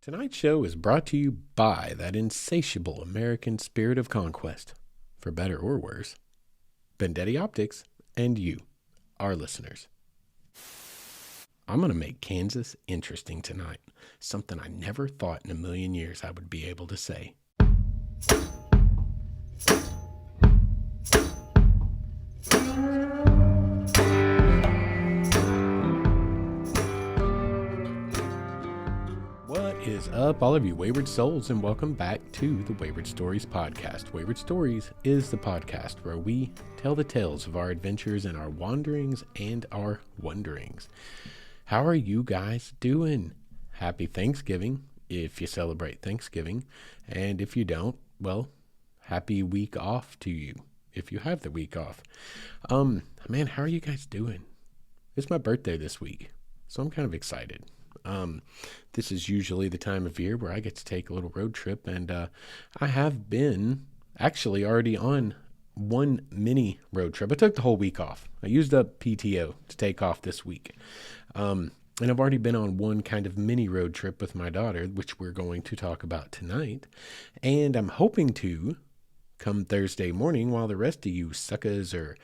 Tonight's show is brought to you by that insatiable American spirit of conquest, for better or worse, Vendetti Optics, and you, our listeners. I'm going to make Kansas interesting tonight, something I never thought in a million years I would be able to say. Is up, all of you wayward souls, and welcome back to the Wayward Stories podcast. Wayward Stories is the podcast where we tell the tales of our adventures and our wanderings and our wonderings. How are you guys doing? Happy Thanksgiving if you celebrate Thanksgiving, and if you don't, well, happy week off to you if you have the week off. Man, how are you guys doing? It's my birthday this week, so I'm kind of excited. This is usually the time of year where I get to take a little road trip, and I have been actually already on one mini road trip. I took the whole week off. I used up PTO to take off this week. And I've already been on one kind of mini road trip with my daughter, which we're going to talk about tonight. And I'm hoping to come Thursday morning, while the rest of you suckers are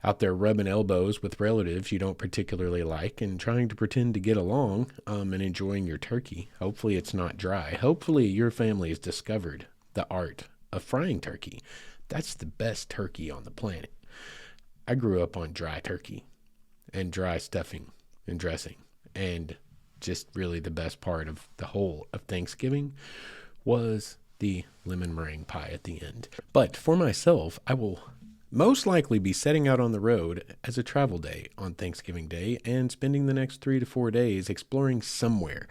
out there rubbing elbows with relatives you don't particularly like and trying to pretend to get along and enjoying your turkey. Hopefully it's not dry. Hopefully your family has discovered the art of frying turkey. That's the best turkey on the planet. I grew up on dry turkey and dry stuffing and dressing, and just really the best part of the whole of Thanksgiving was the lemon meringue pie at the end. But for myself, I will most likely be setting out on the road as a travel day on Thanksgiving Day and spending the next 3 to 4 days exploring somewhere.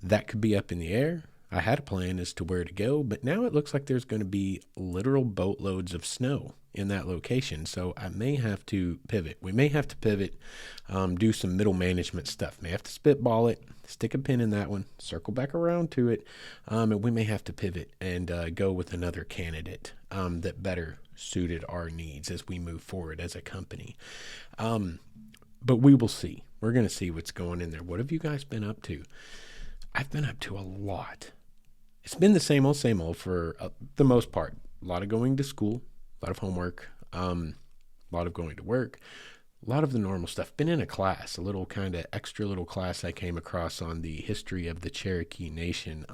That could be up in the air. I had a plan as to where to go, but now it looks like there's going to be literal boatloads of snow in that location, so I may have to pivot. We may have to pivot, do some middle management stuff. May have to spitball it, stick a pin in that one, circle back around to it, and we may have to pivot and go with another candidate that better suited our needs as we move forward as a company. But we will see. We're going to see what's going in there. What have you guys been up to? I've been up to a lot. It's been the same old for the most part. A lot of going to school, a lot of homework, a lot of going to work, a lot of the normal stuff. Been in a class, a little kind of extra little class I came across on the history of the Cherokee Nation,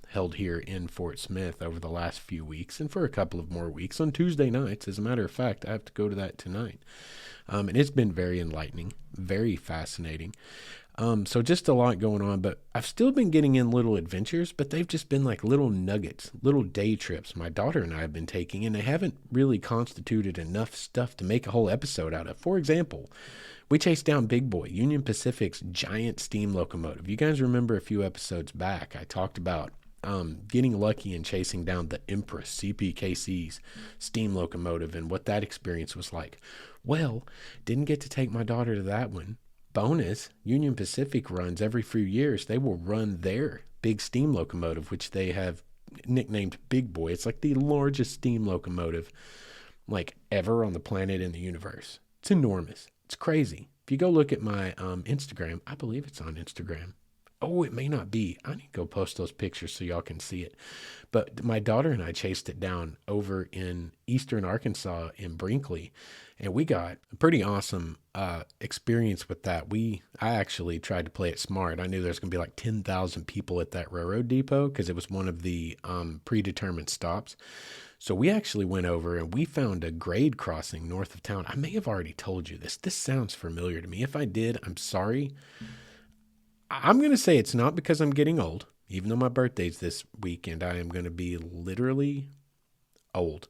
held here in Fort Smith over the last few weeks and for a couple of more weeks on Tuesday nights. As a matter of fact, I have to go to that tonight. And it's been very enlightening, very fascinating. So just a lot going on, but I've still been getting in little adventures, but they've just been like little nuggets, little day trips my daughter and I have been taking, and they haven't really constituted enough stuff to make a whole episode out of. For example, we chased down Big Boy, Union Pacific's giant steam locomotive. You guys remember a few episodes back, I talked about getting lucky and chasing down the Empress CPKC's steam locomotive and what that experience was like. Well, didn't get to take my daughter to that one. Bonus, Union Pacific runs every few years. They will run their big steam locomotive, which they have nicknamed Big Boy. It's like the largest steam locomotive like ever on the planet in the universe. It's enormous. It's crazy. If you go look at my Instagram, I believe it's on Instagram. Oh, it may not be. I need to go post those pictures so y'all can see it. But my daughter and I chased it down over in eastern Arkansas in Brinkley, and we got a pretty awesome experience with that. I actually tried to play it smart. I knew there was going to be like 10,000 people at that railroad depot because it was one of the predetermined stops. So we actually went over and we found a grade crossing north of town. I may have already told you this. This sounds familiar to me. If I did, I'm sorry. I'm going to say it's not because I'm getting old, even though my birthday's this week and I am going to be literally old.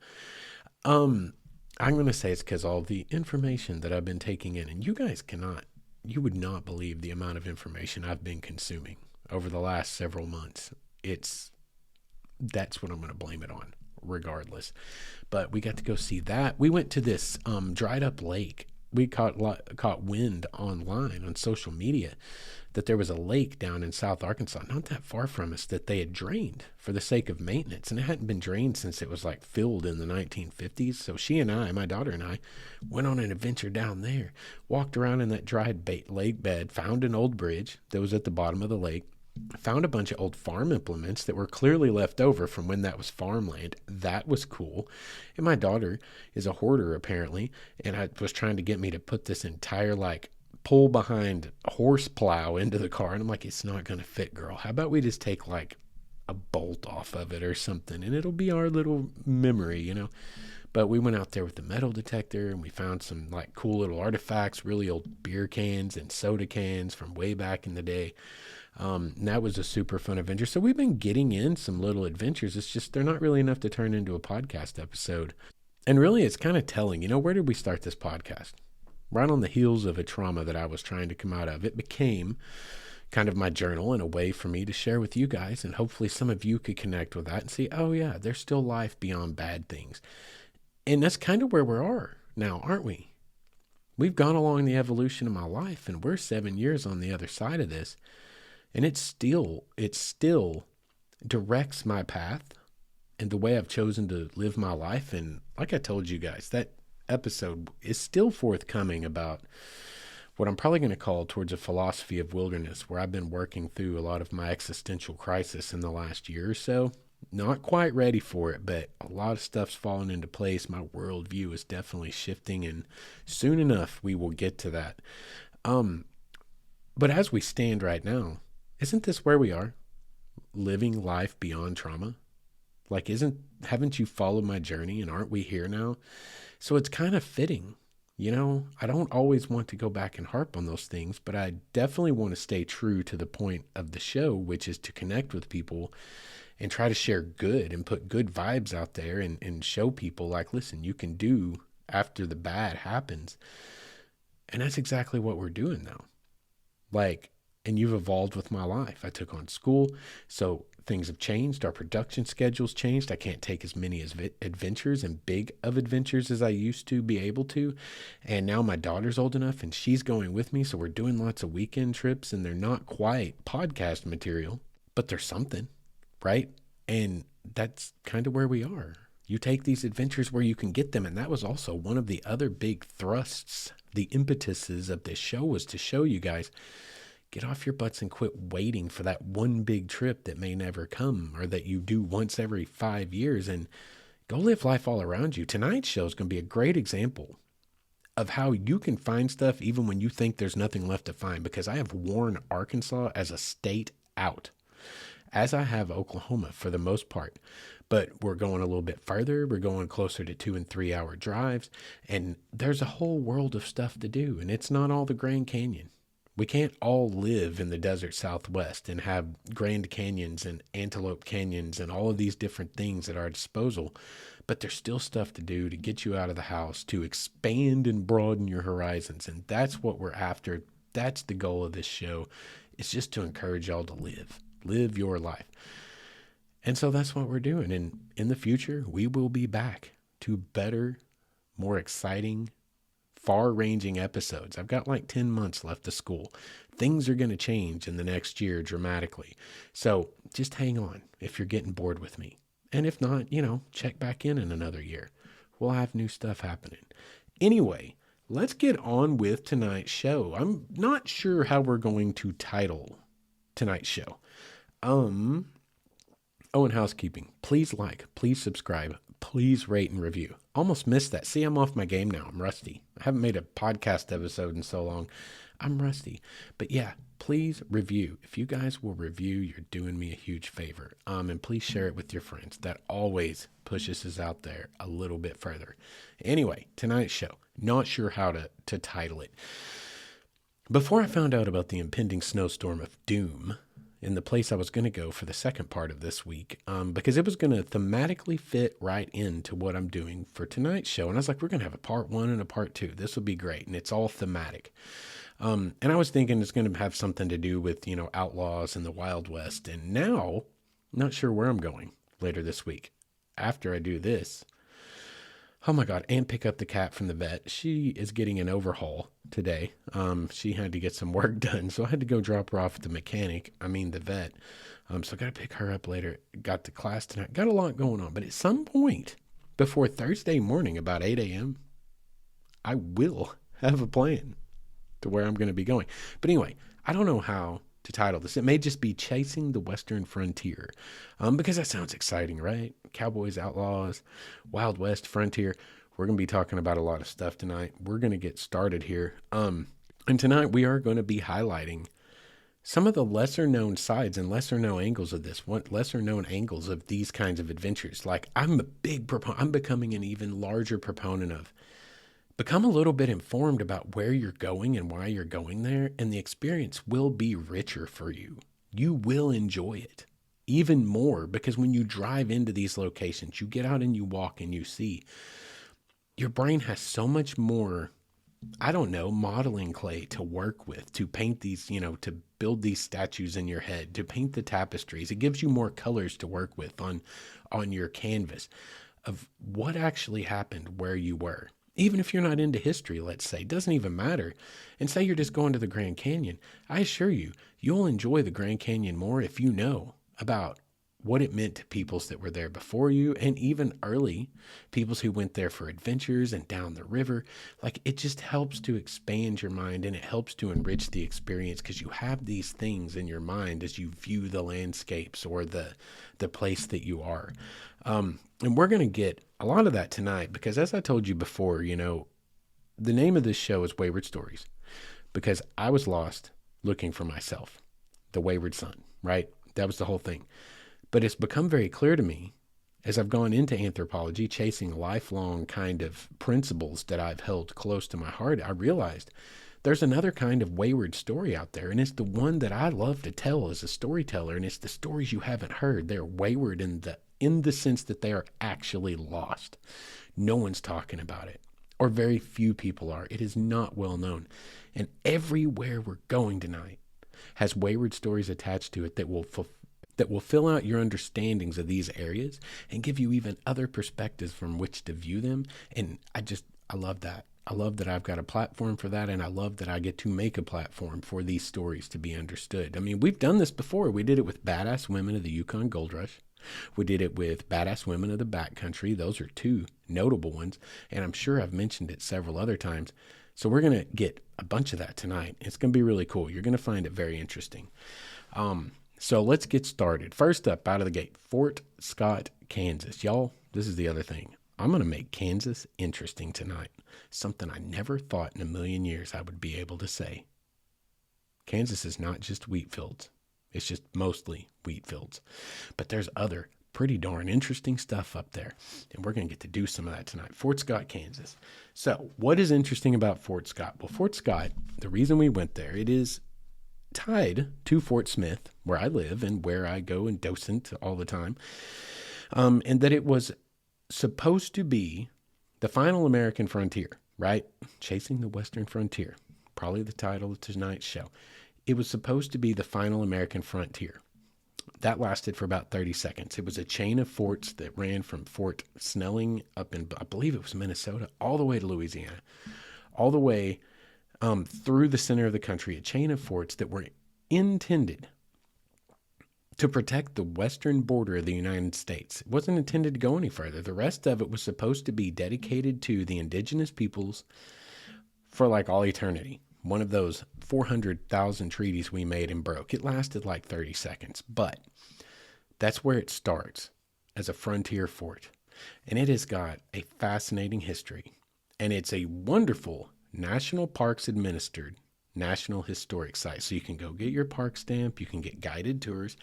I'm going to say it's because all the information that I've been taking in, and you would not believe the amount of information I've been consuming over the last several months. That's what I'm going to blame it on, regardless. But we got to go see that. We went to this dried up lake. We caught wind online on social media that there was a lake down in South Arkansas, not that far from us, that they had drained for the sake of maintenance. And it hadn't been drained since it was like filled in the 1950s. So she and I, my daughter and I, went on an adventure down there, walked around in that dried lake bed, found an old bridge that was at the bottom of the lake, Found a bunch of old farm implements that were clearly left over from when that was farmland. That was cool. And my daughter is a hoarder apparently, and I was trying to get me to put this entire like pull behind horse plow into the car, and I'm like, it's not gonna fit, girl. How about we just take like a bolt off of it or something, and it'll be our little memory. But we went out there with the metal detector, and we found some like cool little artifacts, really old beer cans and soda cans from way back in the day. And that was a super fun adventure. So we've been getting in some little adventures. It's just they're not really enough to turn into a podcast episode. And really, it's kind of telling. Where did we start this podcast? Right on the heels of a trauma that I was trying to come out of. It became kind of my journal and a way for me to share with you guys. And hopefully some of you could connect with that and see, oh yeah, there's still life beyond bad things. And that's kind of where we are now, aren't we? We've gone along the evolution of my life, and we're 7 years on the other side of this. And it still directs my path and the way I've chosen to live my life. And like I told you guys, that episode is still forthcoming about what I'm probably going to call towards a philosophy of wilderness, where I've been working through a lot of my existential crisis in the last year or so. Not quite ready for it, but a lot of stuff's fallen into place. My worldview is definitely shifting, and soon enough we will get to that. But as we stand right now, isn't this where we are? Living life beyond trauma? Like, haven't you followed my journey, and aren't we here now? So it's kind of fitting. I don't always want to go back and harp on those things, but I definitely want to stay true to the point of the show, which is to connect with people and try to share good and put good vibes out there and show people like, listen, you can do after the bad happens. And that's exactly what we're doing now. And you've evolved with my life. I took on school, so things have changed. Our production schedule's changed. I can't take as many adventures and big of adventures as I used to be able to. And now my daughter's old enough, and she's going with me, so we're doing lots of weekend trips, and they're not quite podcast material, but they're something, right? And that's kind of where we are. You take these adventures where you can get them, and that was also one of the other big thrusts, the impetuses of this show, was to show you guys, get off your butts and quit waiting for that one big trip that may never come, or that you do once every 5 years, and go live life all around you. Tonight's show is going to be a great example of how you can find stuff even when you think there's nothing left to find, because I have worn Arkansas as a state out, as I have Oklahoma for the most part. But we're going a little bit further. We're going closer to 2 and 3 hour drives, and there's a whole world of stuff to do, and it's not all the Grand Canyon. We can't all live in the desert Southwest and have Grand Canyons and Antelope Canyons and all of these different things at our disposal, but there's still stuff to do to get you out of the house, to expand and broaden your horizons. And that's what we're after. That's the goal of this show. It's just to encourage y'all to live your life. And so that's what we're doing. And in the future, we will be back to better, more exciting, far-ranging episodes. I've got like 10 months left of school. Things are going to change in the next year dramatically. So just hang on if you're getting bored with me. And if not, check back in another year. We'll have new stuff happening. Anyway, let's get on with tonight's show. I'm not sure how we're going to title tonight's show. And housekeeping. Please like, please subscribe, please rate and review. Almost missed that. See, I'm off my game now. I'm rusty. I haven't made a podcast episode in so long. I'm rusty. But yeah, please review. If you guys will review, you're doing me a huge favor. And please share it with your friends. That always pushes us out there a little bit further. Anyway, tonight's show. Not sure how to title it. Before I found out about the impending snowstorm of doom in the place I was going to go for the second part of this week, because it was going to thematically fit right into what I'm doing for tonight's show. And I was like, we're going to have a part 1 and a part 2. This will be great. And it's all thematic. And I was thinking it's going to have something to do with, outlaws in the Wild West. And now, not sure where I'm going later this week. After I do this, oh my God, and pick up the cat from the vet. She is getting an overhaul today. She had to get some work done, so I had to go drop her off at the the vet. So I got to pick her up later. Got to class tonight. Got a lot going on. But at some point before Thursday morning, about 8 a.m., I will have a plan to where I'm going to be going. But anyway, I don't know how to title this. It may just be Chasing the Western Frontier, because that sounds exciting, right? Cowboys, outlaws, Wild West, frontier. We're going to be talking about a lot of stuff tonight. We're going to get started here. And tonight we are going to be highlighting some of the lesser known sides and lesser known angles of this, lesser known angles of these kinds of adventures. Like, I'm a big proponent, I'm becoming an even larger proponent of become a little bit informed about where you're going and why you're going there, and the experience will be richer for you. You will enjoy it even more, because when you drive into these locations, you get out and you walk and you see, your brain has so much more, I don't know, modeling clay to work with, to paint these, to build these statues in your head, to paint the tapestries. It gives you more colors to work with on your canvas of what actually happened where you were. Even if you're not into history, let's say, doesn't even matter. And say you're just going to the Grand Canyon. I assure you, you'll enjoy the Grand Canyon more if you know about what it meant to peoples that were there before you, and even early peoples who went there for adventures and down the river. Like, it just helps to expand your mind, and it helps to enrich the experience, because you have these things in your mind as you view the landscapes or the place that you are. And we're going to get a lot of that tonight, because as I told you before, the name of this show is Wayward Stories, because I was lost looking for myself, the wayward son, right? That was the whole thing. But it's become very clear to me as I've gone into anthropology, chasing lifelong kind of principles that I've held close to my heart. I realized there's another kind of wayward story out there, and it's the one that I love to tell as a storyteller, and it's the stories you haven't heard. They're wayward in the sense that they are actually lost. No one's talking about it, or very few people are. It is not well known. And everywhere we're going tonight has wayward stories attached to it that will fill out your understandings of these areas and give you even other perspectives from which to view them. And I love that. I love that I've got a platform for that, and I love that I get to make a platform for these stories to be understood. I mean, we've done this before. We did it with Badass Women of the Yukon Gold Rush. We did it with Badass Women of the Backcountry. Those are two notable ones, and I'm sure I've mentioned it several other times. So we're going to get a bunch of that tonight. It's going to be really cool. You're going to find it very interesting. So let's get started. First up, out of the gate, Fort Scott, Kansas. Y'all, this is the other thing. I'm going to make Kansas interesting tonight. Something I never thought in a million years I would be able to say. Kansas is not just wheat fields. It's just mostly wheat fields. But there's other pretty darn interesting stuff up there. And we're going to get to do some of that tonight. Fort Scott, Kansas. So what is interesting about Fort Scott? Well, Fort Scott, the reason we went there, it is tied to Fort Smith, where I live and where I go and docent all the time, and that it was supposed to be the final American frontier, right? Chasing the Western Frontier, probably the title of tonight's show. It was supposed to be the final American frontier. That lasted for about 30 seconds. It was a chain of forts that ran from Fort Snelling up in, I believe it was Minnesota, all the way to Louisiana, all the way through the center of the country, a chain of forts that were intended to protect the western border of the United States. It wasn't intended to go any further. The rest of it was supposed to be dedicated to the indigenous peoples for like all eternity. One of those 400,000 treaties we made and broke. It lasted like 30 seconds, but that's where it starts as a frontier fort. And it has got a fascinating history, and it's a wonderful National Parks administered National Historic Site. So you can go get your park stamp. You can get guided tours.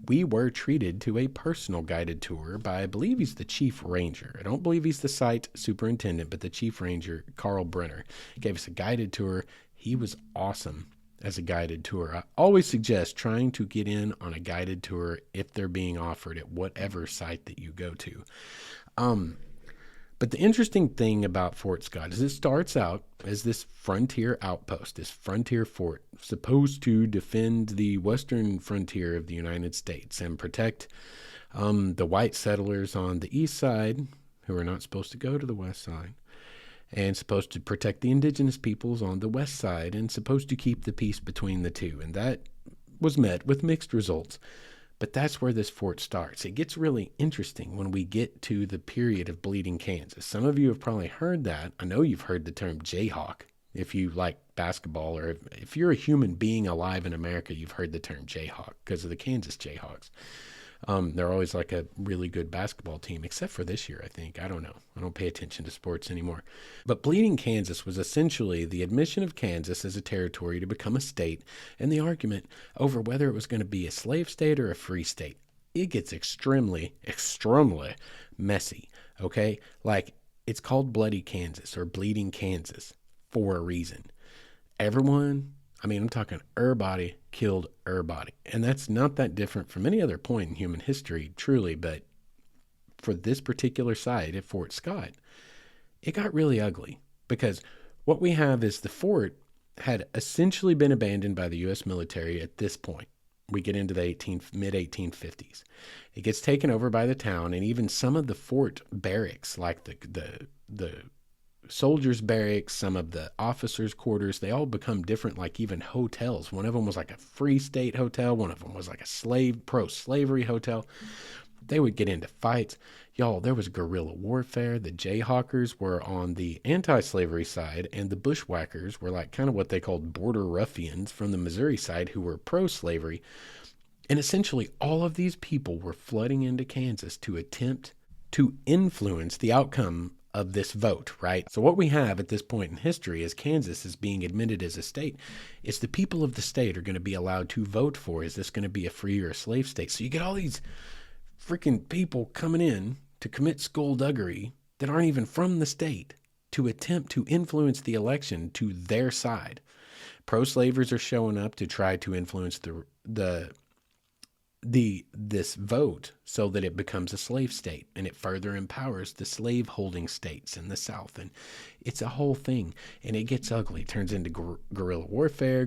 We were treated to a personal guided tour by, I believe he's the chief ranger. I don't believe he's the site superintendent, but the chief ranger, Carl Brenner, gave us a guided tour. He was awesome as a guided tour. I always suggest trying to get in on a guided tour if they're being offered at whatever site that you go to. But the interesting thing about Fort Scott is it starts out as this frontier outpost, this frontier fort, supposed to defend the western frontier of the United States and protect the white settlers on the east side, who are not supposed to go to the west side, and supposed to protect the indigenous peoples on the west side, and supposed to keep the peace between the two. And that was met with mixed results. But that's where this fort starts. It gets really interesting when we get to the period of Bleeding Kansas. Some of you have probably heard that. I know you've heard the term Jayhawk, If you like basketball, or if you're a human being alive in America, you've heard the term Jayhawk because of the Kansas Jayhawks. They're always like a really good basketball team, except for this year, I think. I don't know. I don't pay attention to sports anymore. But Bleeding Kansas was essentially the admission of Kansas as a territory to become a state, and the argument over whether it was going to be a slave state or a free state. It gets extremely messy, okay? Like, it's called Bloody Kansas or Bleeding Kansas for a reason. Everyone, I'm talking everybody killed everybody. And that's not that different from any other point in human history, truly. But for this particular site at Fort Scott, it got really ugly because what we have is the fort had essentially been abandoned by the U.S. military at this point. We get into the mid-1850s. It gets taken over by the town, and even some of the fort barracks, like the soldiers' barracks, some of the officers' quarters, they all become different, like even hotels. One of them was like a free state hotel. One of them was like a pro-slavery hotel. They would get into fights. Y'all, there was guerrilla warfare. The Jayhawkers were on the anti-slavery side, and the bushwhackers were like kind of what they called border ruffians from the Missouri side who were pro-slavery. And essentially all of these people were flooding into Kansas to attempt to influence the outcome of this vote, right? So what we have at this point in history is Kansas is being admitted as a state. It's the people of the state are going to be allowed to vote for, is this going to be a free or a slave state? So you get all these freaking people coming in to commit skullduggery that aren't even from the state to attempt to influence the election to their side. Pro-slavers are showing up to try to influence this vote so that it becomes a slave state, and it further empowers the slave holding states in the South. And it's a whole thing, and it gets ugly. It turns into guerrilla warfare.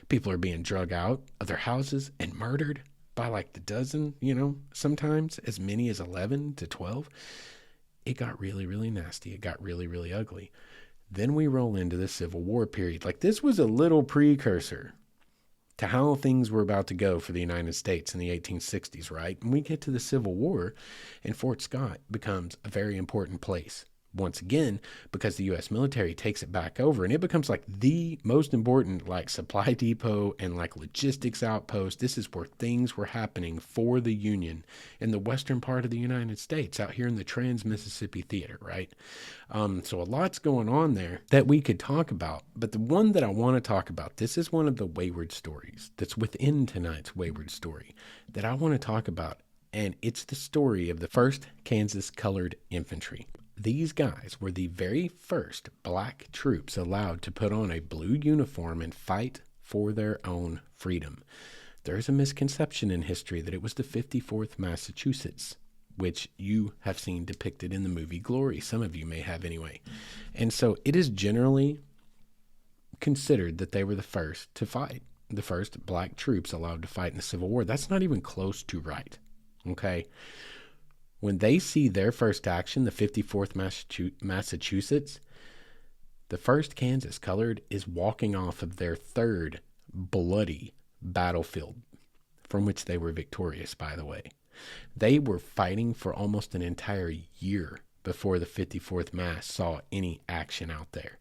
People are being drug out of their houses and murdered by like the dozen, sometimes as many as 11 to 12. It got really, really nasty. It got really, really ugly. Then we roll into the Civil War period. Like, this was a little precursor to how things were about to go for the United States in the 1860s, right? And we get to the Civil War, and Fort Scott becomes a very important place. Once again, because the U.S. military takes it back over, and it becomes like the most important like supply depot and like logistics outpost. This is where things were happening for the Union in the western part of the United States, out here in the Trans-Mississippi Theater, right? So a lot's going on there that we could talk about, but the one that I want to talk about, this is one of the Wayward stories that's within tonight's Wayward story that I want to talk about, and it's the story of the 1st Kansas Colored Infantry. These guys were the very first black troops allowed to put on a blue uniform and fight for their own freedom. There's a misconception in history that it was the 54th Massachusetts, which you have seen depicted in the movie Glory. Some of you may have anyway. And so it is generally considered that they were the first to fight, the first black troops allowed to fight in the Civil War. That's not even close to right, okay? When they see their first action, the 54th Massachusetts, the 1st Kansas Colored is walking off of their 3rd bloody battlefield, from which they were victorious, by the way. They were fighting for almost an entire year before the 54th Mass saw any action out there.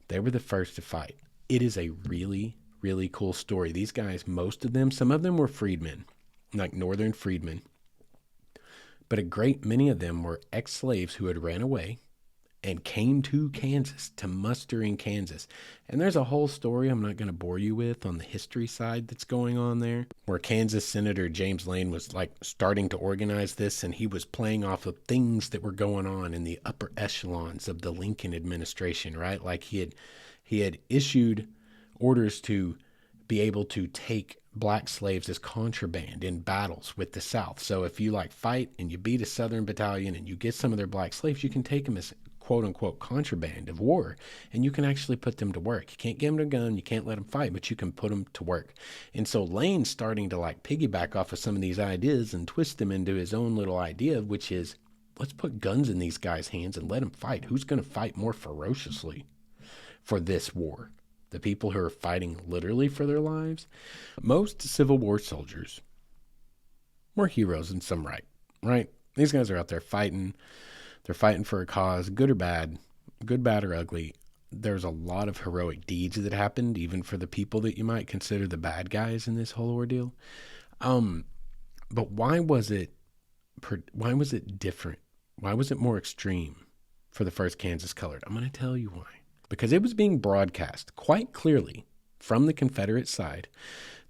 They were the first to fight. It is a really, really cool story. These guys, most of them, some of them were freedmen, like northern freedmen. But a great many of them were ex-slaves who had ran away and came to Kansas to muster in Kansas. And there's a whole story I'm not going to bore you with on the history side that's going on there, where Kansas Senator James Lane was like starting to organize this, and he was playing off of things that were going on in the upper echelons of the Lincoln administration, right? Like he had issued orders to be able to take black slaves as contraband in battles with the South. So if you like fight and you beat a Southern battalion and you get some of their black slaves, you can take them as quote unquote contraband of war, and you can actually put them to work. You can't give them a gun, you can't let them fight, but you can put them to work. And so Lane's starting to like piggyback off of some of these ideas and twist them into his own little idea, which is, let's put guns in these guys' hands and let them fight. Who's going to fight more ferociously for this war? The people who are fighting literally for their lives? Most Civil War soldiers were heroes in some right? These guys are out there fighting. They're fighting for a cause, good or bad, good, bad, or ugly. there's a lot of heroic deeds that happened, even for the people that you might consider the bad guys in this whole ordeal. But why was it different? Why was it more extreme for the first Kansas Colored? I'm going to tell you why. Because it was being broadcast quite clearly from the Confederate side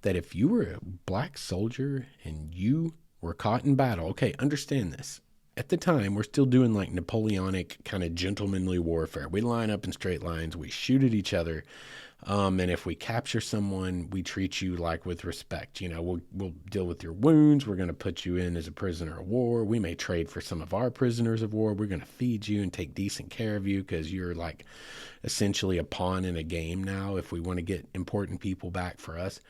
that if you were a black soldier and you were caught in battle, okay, understand this. At the time, we're still doing like Napoleonic kind of gentlemanly warfare. We line up in straight lines, we shoot at each other, and if we capture someone, we treat you like with respect. You know, we'll deal with your wounds. We're going to put you in as a prisoner of war. We may trade for some of our prisoners of war. We're going to feed you and take decent care of you because you're like essentially a pawn in a game now if we want to get important people back for us.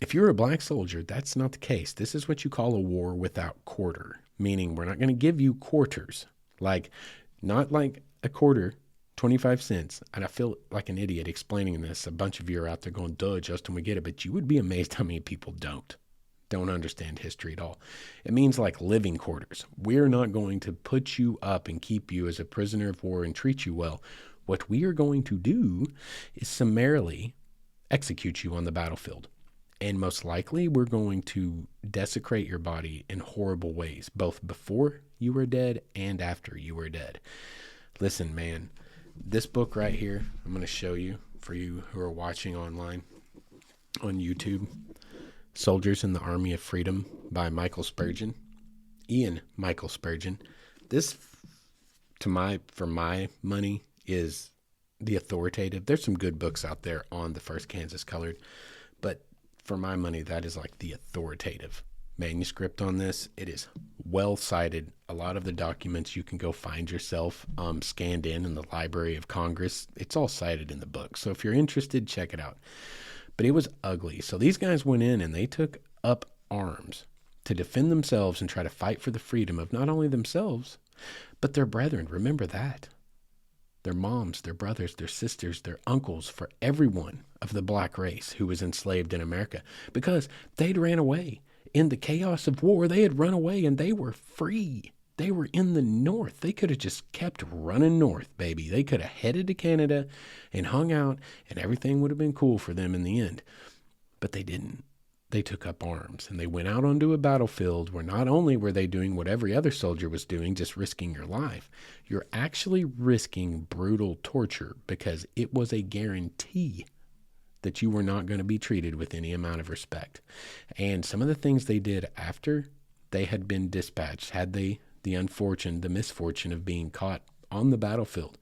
If you're a black soldier, that's not the case. This is what you call a war without quarter, meaning we're not going to give you quarters, like not like a quarter, 25 cents. And I feel like an idiot explaining this. A bunch of you are out there going, duh, Justin, we get it. But you would be amazed how many people don't understand history at all. It means like living quarters. We're not going to put you up and keep you as a prisoner of war and treat you well. What we are going to do is summarily execute you on the battlefield. And most likely, we're going to desecrate your body in horrible ways, both before you were dead and after you were dead. Listen, man, this book right here, I'm going to show you for you who are watching online on YouTube, Soldiers in the Army of Freedom by Ian Michael Spurgeon. This, for my money, is the authoritative. There's some good books out there on the first Kansas Colored, but for my money, that is like the authoritative manuscript on this. It is well cited. A lot of the documents you can go find yourself scanned in the Library of Congress. It's all cited in the book. So if you're interested, check it out. But it was ugly. So these guys went in and they took up arms to defend themselves and try to fight for the freedom of not only themselves, but their brethren. Remember that. Their moms, their brothers, their sisters, their uncles, for everyone of the black race who was enslaved in America, because they'd ran away. In the chaos of war, they had run away and they were free. They were in the North. They could have just kept running north, baby. They could have headed to Canada and hung out and everything would have been cool for them in the end. But they didn't. They took up arms and they went out onto a battlefield where not only were they doing what every other soldier was doing, just risking your life, you're actually risking brutal torture because it was a guarantee that you were not going to be treated with any amount of respect. And some of the things they did after they had been dispatched, had they the misfortune of being caught on the battlefield,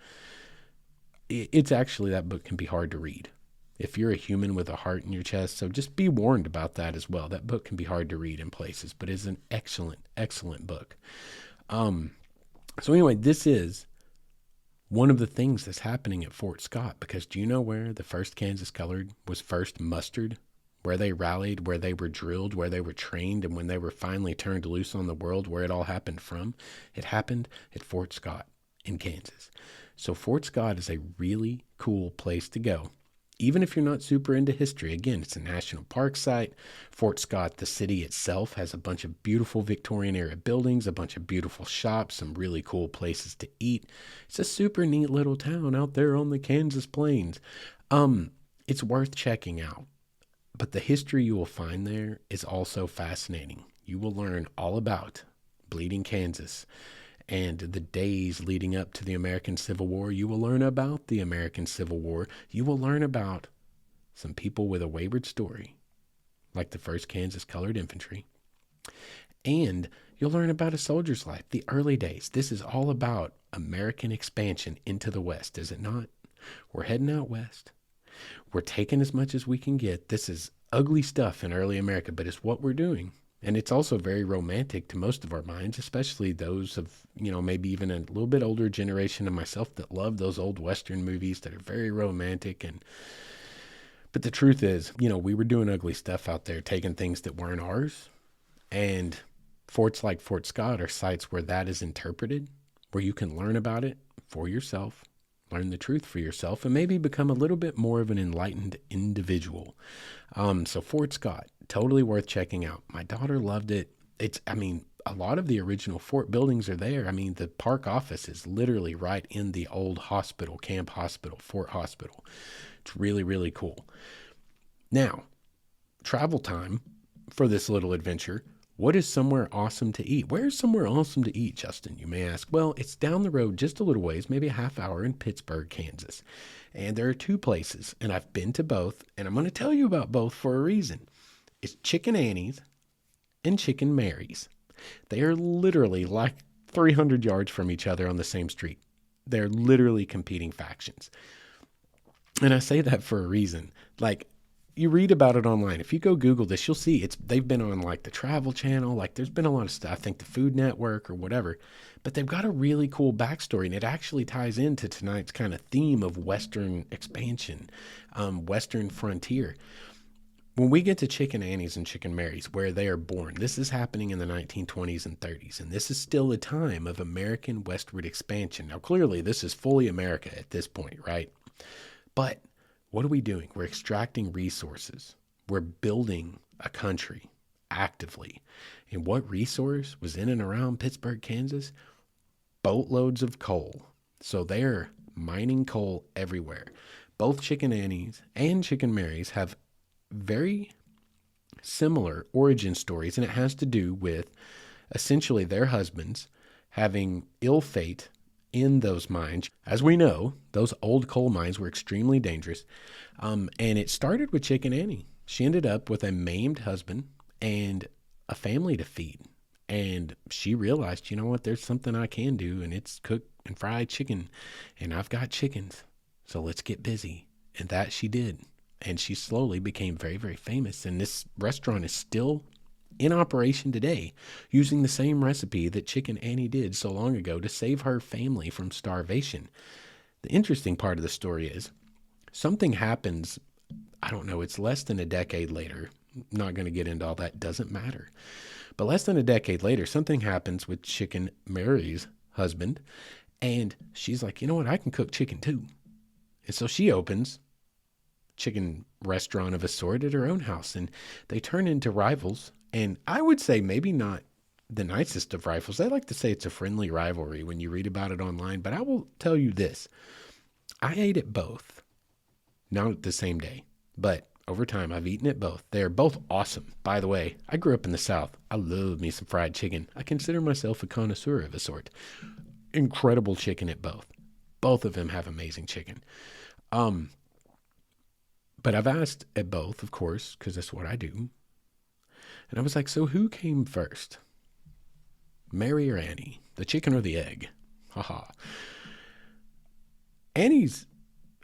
it's actually, that book can be hard to read. If you're a human with a heart in your chest, so just be warned about that as well. That book can be hard to read in places, but it's an excellent, excellent book. So anyway, this is one of the things that's happening at Fort Scott, because do you know where the first Kansas Colored was first mustered? Where they rallied, where they were drilled, where they were trained, and when they were finally turned loose on the world, where it all happened from? It happened at Fort Scott in Kansas. So Fort Scott is a really cool place to go. Even if you're not super into history, again, it's a national park site. Fort Scott, the city itself, has a bunch of beautiful Victorian era buildings, a bunch of beautiful shops, some really cool places to eat. It's a super neat little town out there on the Kansas plains. It's worth checking out. But the history you will find there is also fascinating. You will learn all about Bleeding Kansas and the days leading up to the American Civil War. You will learn about the American Civil War. You will learn about some people with a wayward story, like the first Kansas Colored Infantry. And you'll learn about a soldier's life, the early days. This is all about American expansion into the West, is it not? We're heading out west. We're taking as much as we can get. This is ugly stuff in early America, but it's what we're doing. And it's also very romantic to most of our minds, especially those of, maybe even a little bit older generation of myself that love those old Western movies that are very romantic. But the truth is, we were doing ugly stuff out there, taking things that weren't ours. And forts like Fort Scott are sites where that is interpreted, where you can learn about it for yourself, learn the truth for yourself, and maybe become a little bit more of an enlightened individual. So Fort Scott, totally worth checking out. My daughter loved it. a lot of the original fort buildings are there. I mean, the park office is literally right in the old hospital, camp hospital, fort hospital. It's really, really cool. Now, travel time for this little adventure. What is somewhere awesome to eat? Where's somewhere awesome to eat, Justin? You may ask. Well, it's down the road just a little ways, maybe a half hour in Pittsburgh, Kansas. And there are two places, and I've been to both, and I'm going to tell you about both for a reason. It's Chicken Annie's and Chicken Mary's. They are literally like 300 yards from each other on the same street. They're literally competing factions. And I say that for a reason. Like, you read about it online. If you go Google this, you'll see they've been on like the Travel Channel. Like there's been a lot of stuff, I think the Food Network or whatever, but they've got a really cool backstory, and it actually ties into tonight's kind of theme of Western expansion, Western frontier. When we get to Chicken Annie's and Chicken Mary's, where they are born, this is happening in the 1920s and 30s, and this is still a time of American westward expansion. Now, clearly, this is fully America at this point, right? But what are we doing? We're extracting resources. We're building a country actively. And what resource was in and around Pittsburgh, Kansas? Boatloads of coal. So they're mining coal everywhere. Both Chicken Annie's and Chicken Mary's have very similar origin stories, and it has to do with essentially their husbands having ill fate in those mines. As we know, those old coal mines were extremely dangerous. And it started with Chicken Annie. She ended up with a maimed husband and a family to feed. And she realized, you know what, there's something I can do, and it's cook and fry chicken. And I've got chickens, so let's get busy. And that she did. And she slowly became very, very famous. And this restaurant is still in operation today, using the same recipe that Chicken Annie did so long ago to save her family from starvation. The interesting part of the story is something happens, I don't know, it's less than a decade later. Not going to get into all that, doesn't matter. But less than a decade later, something happens with Chicken Mary's husband, and she's like, you know what, I can cook chicken too. And so she opens chicken restaurant of a sort at her own house, and they turn into rivals. And I would say maybe not the nicest of rivals. I like to say it's a friendly rivalry when you read about it online, but I will tell you this. I ate at both, not the same day, but over time I've eaten at both. They are both awesome. By the way, I grew up in the South. I love me some fried chicken. I consider myself a connoisseur of a sort. Incredible chicken at both. Both of them have amazing chicken. But I've asked at both, of course, because that's what I do. And I was like, so who came first? Mary or Annie? The chicken or the egg? Haha. Annie's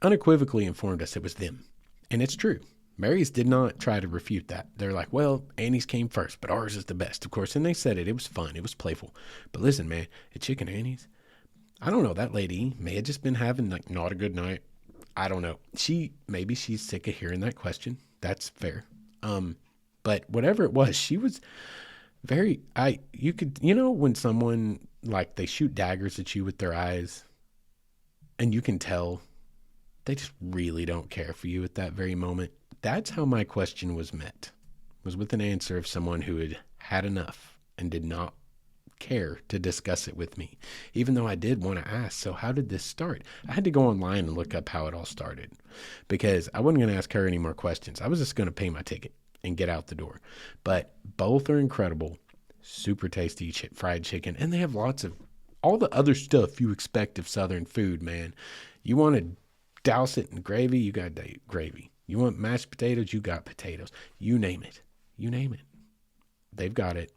unequivocally informed us it was them. And it's true. Mary's did not try to refute that. They're like, well, Annie's came first, but ours is the best. Of course, and they said it. It was fun. It was playful. But listen, man, at Chicken Annie's, I don't know. That lady may have just been having like not a good night. I don't know. Maybe she's sick of hearing that question. That's fair. But whatever it was, she was you could, when someone like they shoot daggers at you with their eyes and you can tell they just really don't care for you at that very moment. That's how my question was met, was with an answer of someone who had had enough and did not care to discuss it with me, even though I did want to ask, so how did this start? I had to go online and look up how it all started because I wasn't going to ask her any more questions. I was just going to pay my ticket and get out the door. But both are incredible, super tasty fried chicken, and they have lots of all the other stuff you expect of Southern food, man. You want to douse it in gravy, you got gravy. You want mashed potatoes, you got potatoes. You name it. They've got it.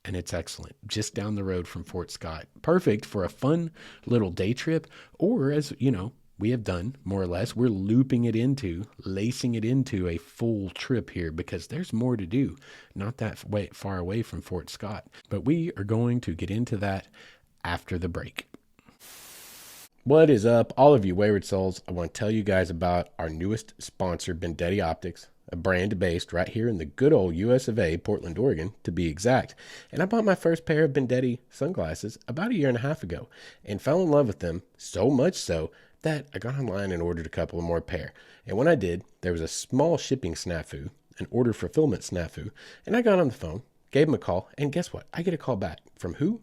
And it's excellent. Just down the road from Fort Scott. Perfect for a fun little day trip. Or as, we have done, more or less, we're lacing it into a full trip here because there's more to do. Not that far away from Fort Scott. But we are going to get into that after the break. What is up, all of you wayward souls? I want to tell you guys about our newest sponsor, Bendetti Optics. A brand based right here in the good old US of A, Portland, Oregon, to be exact. And I bought my first pair of Bendetti sunglasses about 1.5 years ago and fell in love with them so much so that I got online and ordered a couple of more pair. And when I did, there was a small shipping snafu, an order fulfillment snafu, and I got on the phone, Gave him a call, and guess what? I get a call back from who?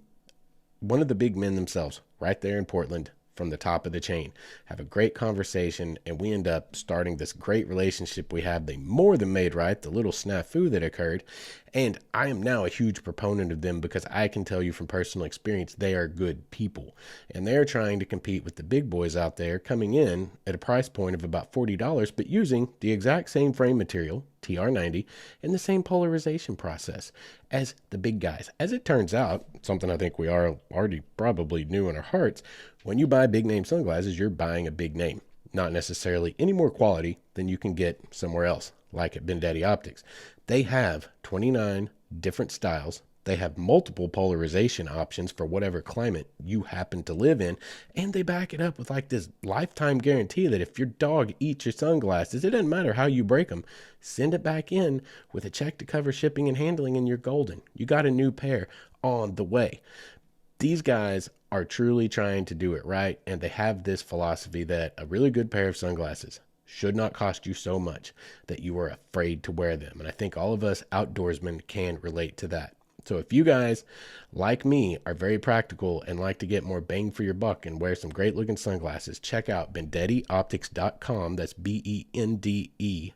One of the big men themselves, right there in Portland, from the top of the chain. Have a great conversation, and we end up starting this great relationship we have. They more than made right the little snafu that occurred, and I am now a huge proponent of them because I can tell you from personal experience they are good people, and they're trying to compete with the big boys out there, coming in at a price point of about $40, but using the exact same frame material, TR90, and the same polarization process as the big guys. As it turns out, something I think we are already probably knew in our hearts, when you buy big name sunglasses, you're buying a big name, not necessarily any more quality than you can get somewhere else, like at Bendetti Optics. They have 29 different styles. They have multiple polarization options for whatever climate you happen to live in. And they back it up with like this lifetime guarantee that if your dog eats your sunglasses, it doesn't matter how you break them, send it back in with a check to cover shipping and handling, and you're golden. You got a new pair on the way. These guys are truly trying to do it right, and they have this philosophy that a really good pair of sunglasses should not cost you so much that you are afraid to wear them. And I think all of us outdoorsmen can relate to that. So if you guys, like me, are very practical and like to get more bang for your buck and wear some great looking sunglasses, check out BendettiOptics.com. That's BendeTi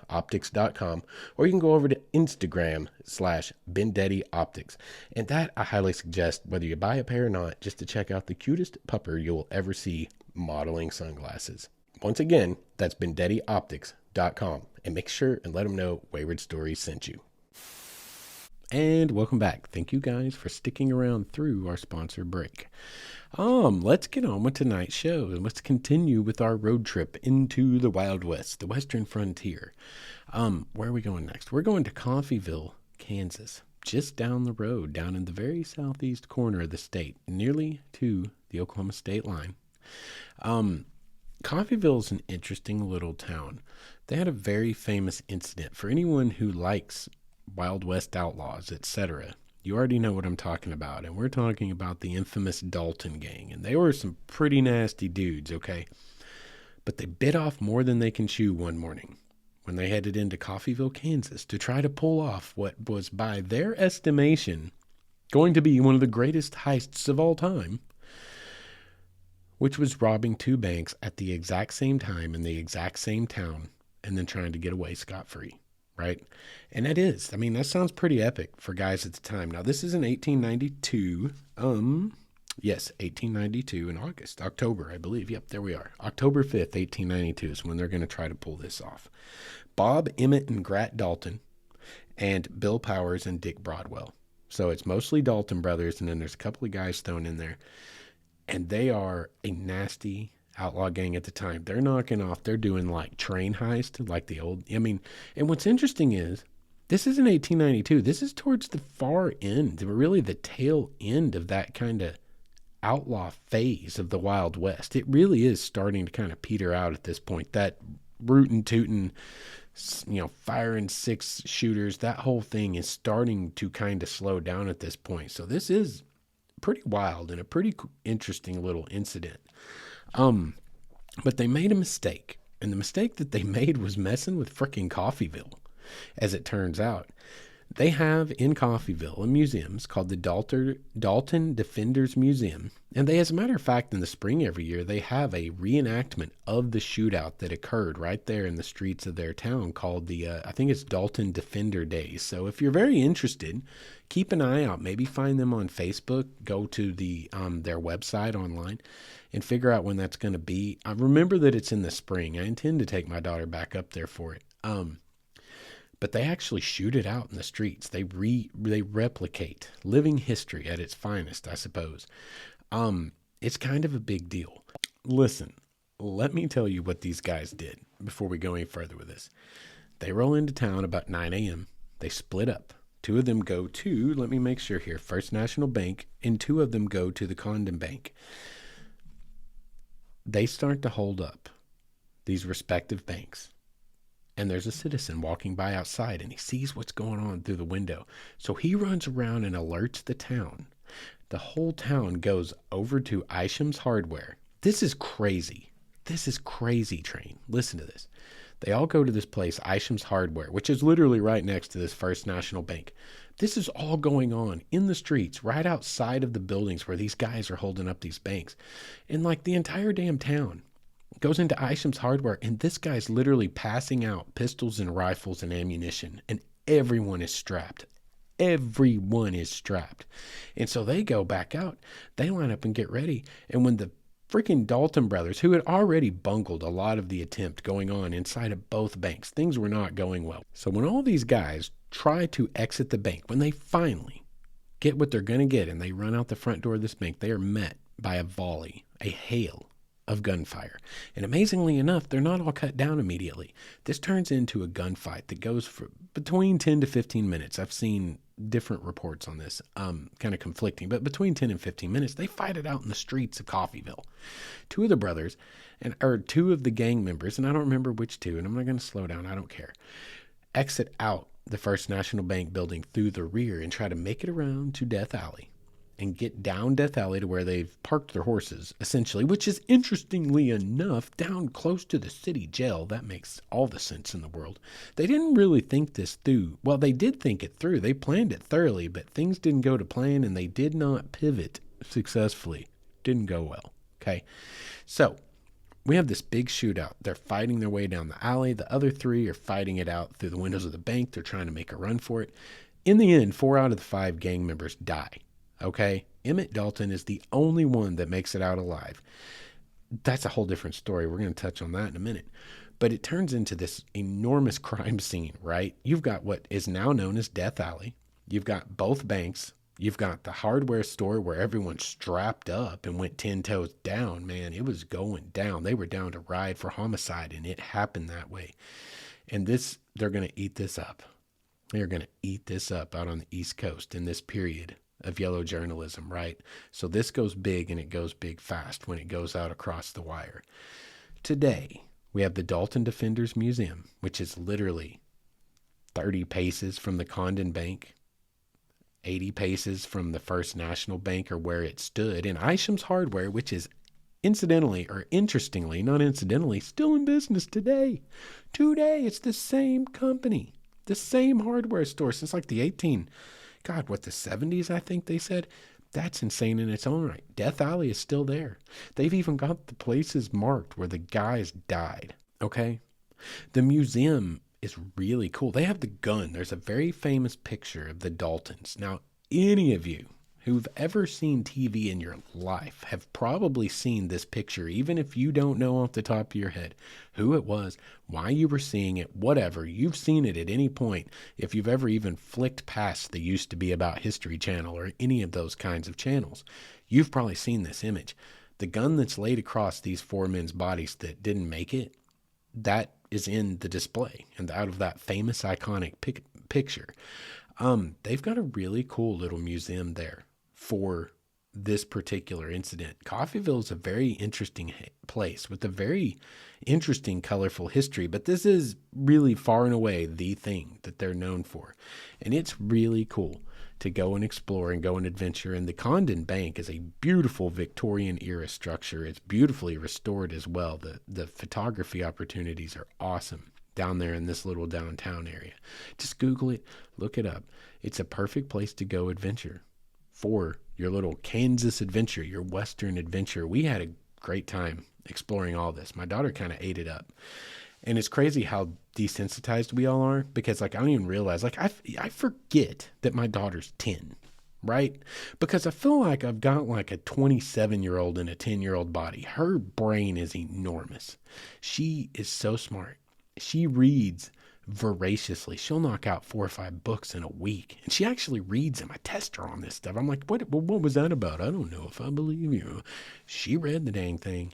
optics.com, or you can go over to Instagram/BendettiOptics. And that I highly suggest, whether you buy a pair or not, just to check out the cutest pupper you'll ever see modeling sunglasses. Once again, that's BendettiOptics.com, and make sure and let them know Wayward Stories sent you. And welcome back. Thank you guys for sticking around through our sponsor break. Let's get on with tonight's show, and let's continue with our road trip into the Wild West, the Western frontier. Where are we going next? We're going to Coffeyville, Kansas, just down the road, down in the very southeast corner of the state, nearly to the Oklahoma state line. Coffeyville is an interesting little town. They had a very famous incident. For anyone who likes Wild West outlaws, etc., you already know what I'm talking about. And we're talking about the infamous Dalton gang. And they were some pretty nasty dudes, okay? But they bit off more than they can chew one morning when they headed into Coffeyville, Kansas, to try to pull off what was, by their estimation, going to be one of the greatest heists of all time, which was robbing two banks at the exact same time in the exact same town and then trying to get away scot-free, right? And that is, I mean, that sounds pretty epic for guys at the time. Now, this is in 1892. Yes, 1892 in October, I believe. Yep, there we are. October 5th, 1892 is when they're going to try to pull this off. Bob, Emmett, and Grat Dalton, and Bill Powers and Dick Broadwell. So it's mostly Dalton brothers, and then there's a couple of guys thrown in there. And they are a nasty outlaw gang at the time. They're knocking off, they're doing like train heist, like the old, I mean, and what's interesting is, this is in 1892. This is towards the far end, really the tail end of that kind of outlaw phase of the Wild West. It really is starting to kind of peter out at this point. That rootin' tootin', firing six shooters, that whole thing is starting to kind of slow down at this point. So this is pretty wild and a pretty interesting little incident. But they made a mistake, and the mistake that they made was messing with frickin' Coffeyville. As it turns out, they have in Coffeyville a museum. It's called the Dalton Defenders Museum. And they, as a matter of fact, in the spring every year, they have a reenactment of the shootout that occurred right there in the streets of their town called the, I think it's Dalton Defender Days. So if you're very interested, keep an eye out. Maybe find them on Facebook, go to the their website online, and figure out when that's going to be. I remember that it's in the spring. I intend to take my daughter back up there for it. But they actually shoot it out in the streets. They replicate living history at its finest, I suppose. It's kind of a big deal. Listen, let me tell you what these guys did before we go any further with this. They roll into town about 9 a.m. They split up. Two of them go to, let me make sure here, First National Bank, and two of them go to the Condon Bank. They start to hold up these respective banks. And there's a citizen walking by outside, and he sees what's going on through the window. So he runs around and alerts the town. The whole town goes over to Isham's Hardware. This is crazy. This is crazy, train. Listen to this. They all go to this place, Isham's Hardware, which is literally right next to this First National Bank. This is all going on in the streets, right outside of the buildings where these guys are holding up these banks. And like the entire damn town goes into Isham's Hardware, and this guy's literally passing out pistols and rifles and ammunition, and everyone is strapped. Everyone is strapped. And so they go back out, they line up and get ready. And when the freaking Dalton brothers, who had already bungled a lot of the attempt going on inside of both banks, things were not going well. So when all these guys try to exit the bank, when they finally get what they're going to get and they run out the front door of this bank, they are met by a volley, a hail of gunfire. And amazingly enough, they're not all cut down immediately. This turns into a gunfight that goes for between 10 to 15 minutes. I've seen different reports on this, kind of conflicting, but between 10 and 15 minutes, they fight it out in the streets of Coffeyville. Two of the brothers, or two of the gang members, and I don't remember which two, and I'm not going to slow down, I don't care, exit out the First National Bank building through the rear and try to make it around to Death Alley and get down Death Alley to where they've parked their horses, essentially, which is, interestingly enough, down close to the city jail. That makes all the sense in the world. They didn't really think this through. Well, they did think it through. They planned it thoroughly, but things didn't go to plan, and they did not pivot successfully. Didn't go well, okay? So we have this big shootout. They're fighting their way down the alley. The other three are fighting it out through the windows of the bank. They're trying to make a run for it. In the end, 4 out of the 5 gang members die. Okay, Emmett Dalton is the only one that makes it out alive. That's a whole different story. We're going to touch on that in a minute. But it turns into this enormous crime scene, right? You've got what is now known as Death Alley. You've got both banks. You've got the hardware store where everyone strapped up and went 10 toes down. Man, it was going down. They were down to ride for homicide, and it happened that way. And they're going to eat this up. They're going to eat this up out on the East Coast in this period of yellow journalism, right? So this goes big, and it goes big fast when it goes out across the wire. Today, we have the Dalton Defenders Museum, which is literally 30 paces from the Condon Bank, 80 paces from the First National Bank, or where it stood, and Isham's Hardware, which is incidentally, or interestingly, not incidentally, still in business today. Today, it's the same company, the same hardware store since like the 70s, I think they said. That's insane in its own right. Death Alley is still there. They've even got the places marked where the guys died, okay? The museum is really cool. They have the gun. There's a very famous picture of the Daltons. Now, any of you who've ever seen TV in your life have probably seen this picture, even if you don't know off the top of your head who it was, why you were seeing it, whatever. You've seen it at any point. If you've ever even flicked past the Used to Be About History channel or any of those kinds of channels, you've probably seen this image. The gun that's laid across these 4 men's bodies that didn't make it, that is in the display and out of that famous iconic picture. They've got a really cool little museum there for this particular incident. Coffeyville is a very interesting place with a very interesting, colorful history, but this is really far and away the thing that they're known for. And it's really cool to go and explore and go and adventure. And the Condon Bank is a beautiful Victorian era structure. It's beautifully restored as well. The photography opportunities are awesome down there in this little downtown area. Just Google it, look it up. It's a perfect place to go adventure for your little Kansas adventure, your Western adventure. We had a great time exploring all this. My daughter kind of ate it up. And it's crazy how desensitized we all are, because like I don't even realize, like I forget that my daughter's 10, right? Because I feel like I've got like a 27-year-old in a 10-year-old body. Her brain is enormous. She is so smart. She reads voraciously. She'll knock out 4 or 5 books in a week, and she actually reads them. I test her on this stuff. I'm like, what was that about? I don't know if I believe you. She read the dang thing.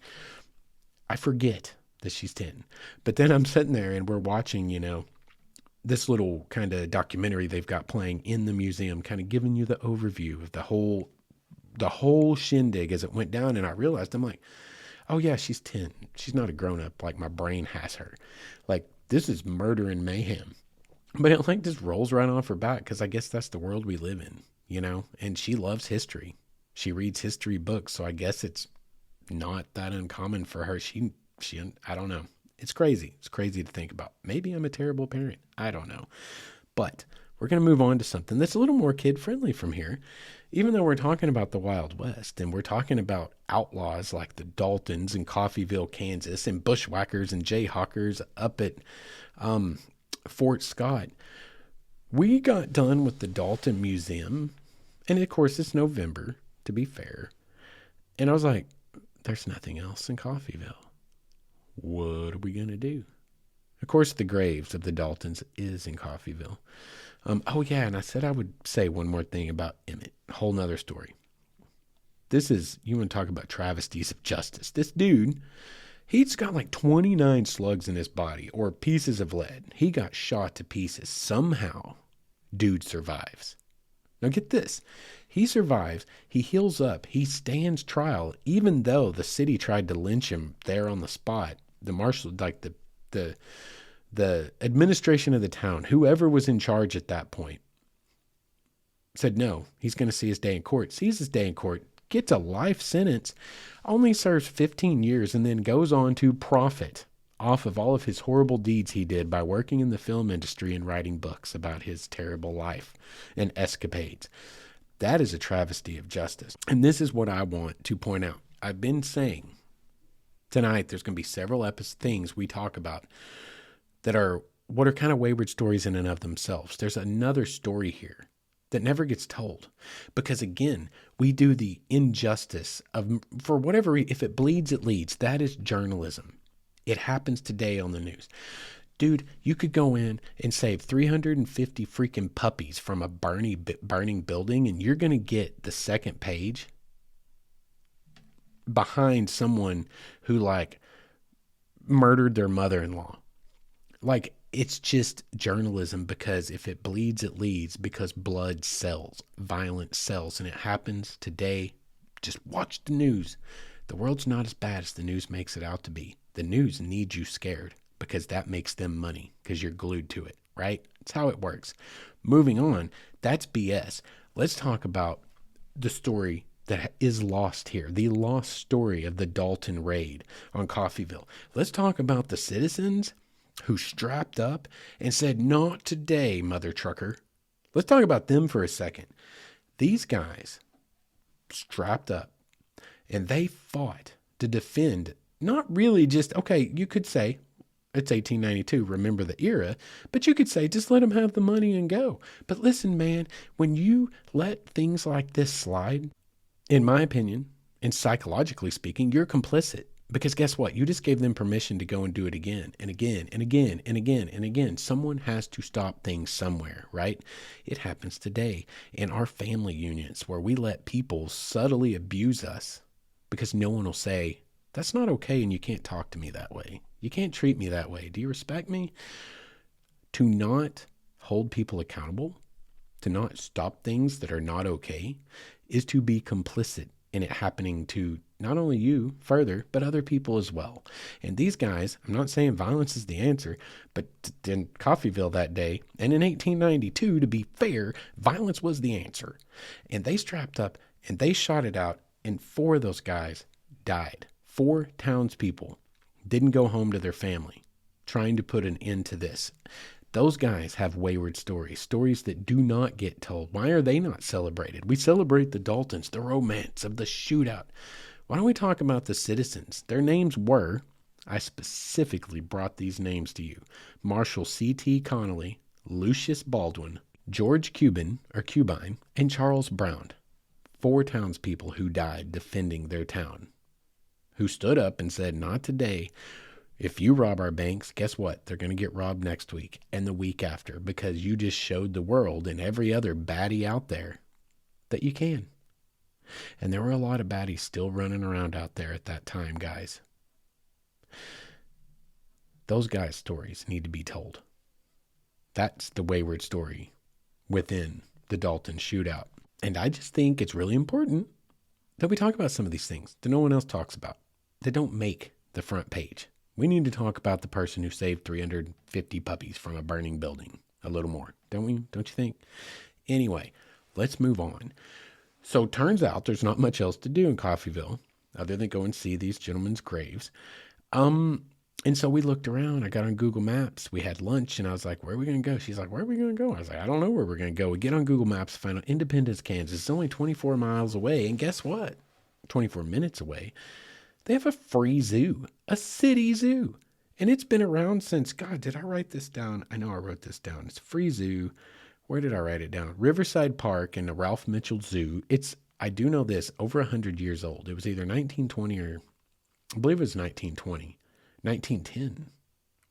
I forget that she's 10. But then I'm sitting there and we're watching, this little kind of documentary they've got playing in the museum, kind of giving you the overview of the whole shindig as it went down. And I realized, I'm like, oh yeah, she's 10. She's not a grown up like my brain has her. Like, this is murder and mayhem. But it like just rolls right off her back, because I guess that's the world we live in, and she loves history. She reads history books, so I guess it's not that uncommon for her. She I don't know. It's crazy. It's crazy to think about. Maybe I'm a terrible parent. I don't know. But we're going to move on to something that's a little more kid-friendly from here. Even though we're talking about the Wild West and we're talking about outlaws like the Daltons in Coffeyville, Kansas, and bushwhackers and jayhawkers up at Fort Scott, we got done with the Dalton Museum. And of course, it's November, to be fair. And I was like, there's nothing else in Coffeyville. What are we going to do? Of course, the graves of the Daltons is in Coffeyville. Oh, yeah, and I said I would say one more thing about Emmett. A whole nother story. This is, you want to talk about travesties of justice. This dude, he's got like 29 slugs in his body or pieces of lead. He got shot to pieces. Somehow, dude survives. Now get this. He survives. He heals up. He stands trial, even though the city tried to lynch him there on the spot. The marshal, like the administration of the town, whoever was in charge at that point, said no, he's going to see his day in court. Sees his day in court, gets a life sentence, only serves 15 years, and then goes on to profit off of all of his horrible deeds he did by working in the film industry and writing books about his terrible life and escapades. That is a travesty of justice. And this is what I want to point out. I've been saying tonight there's going to be several things we talk about that are what are kind of wayward stories in and of themselves. There's another story here that never gets told because, again, we do the injustice of, for whatever, if it bleeds, it leads. That is journalism. It happens today on the news. Dude, you could go in and save 350 freaking puppies from a burning building, and you're going to get the second page behind someone who, like, murdered their mother-in-law. Like, it's just journalism because if it bleeds, it leads, because blood sells, violence sells, and it happens today. Just watch the news. The world's not as bad as the news makes it out to be. The news needs you scared because that makes them money because you're glued to it, right? That's how it works. Moving on, that's BS. Let's talk about the story that is lost here, the lost story of the Dalton raid on Coffeyville. Let's talk about the citizens who strapped up and said, "Not today, mother trucker." Let's talk about them for a second. These guys strapped up and they fought to defend, not really just, okay, you could say it's 1892, remember the era, but you could say just let them have the money and go. But listen, man, when you let things like this slide, in my opinion, and psychologically speaking, you're complicit. Because guess what? You just gave them permission to go and do it again and again and again and again and again. Someone has to stop things somewhere, right? It happens today in our family unions where we let people subtly abuse us because no one will say, that's not okay and you can't talk to me that way. You can't treat me that way. Do you respect me? To not hold people accountable, to not stop things that are not okay, is to be complicit in it happening to not only you further, but other people as well. And these guys, I'm not saying violence is the answer, but in Coffeyville that day, and in 1892, to be fair, violence was the answer. And they strapped up and they shot it out, and 4 of those guys died. 4 townspeople didn't go home to their family, trying to put an end to this. Those guys have wayward stories, stories that do not get told. Why are they not celebrated? We celebrate the Daltons, the romance of the shootout. Why don't we talk about the citizens? Their names were, I specifically brought these names to you, Marshal C.T. Connolly, Lucius Baldwin, George Cubine, and Charles Brown. 4 townspeople who died defending their town, who stood up and said, not today. If you rob our banks, guess what? They're going to get robbed next week and the week after because you just showed the world and every other baddie out there that you can. And there were a lot of baddies still running around out there at that time, guys. Those guys' stories need to be told. That's the wayward story within the Dalton shootout. And I just think it's really important that we talk about some of these things that no one else talks about. They don't make the front page. We need to talk about the person who saved 350 puppies from a burning building a little more, don't we? Don't you think? Anyway, let's move on. So turns out there's not much else to do in Coffeyville other than go and see these gentlemen's graves. And so we looked around. I got on Google Maps. We had lunch, and I was like, where are we going to go? She's like, where are we going to go? I was like, I don't know where we're going to go. We get on Google Maps, find out Independence, Kansas. It's only 24 miles away. And guess what? 24 minutes away. They have a free zoo, a city zoo. And it's been around since, God, did I write this down? I know I wrote this down. It's a free zoo. Where did I write it down? Riverside Park and the Ralph Mitchell Zoo. I do know this, over 100 years old. It was either 1920 or, I believe it was 1920, 1910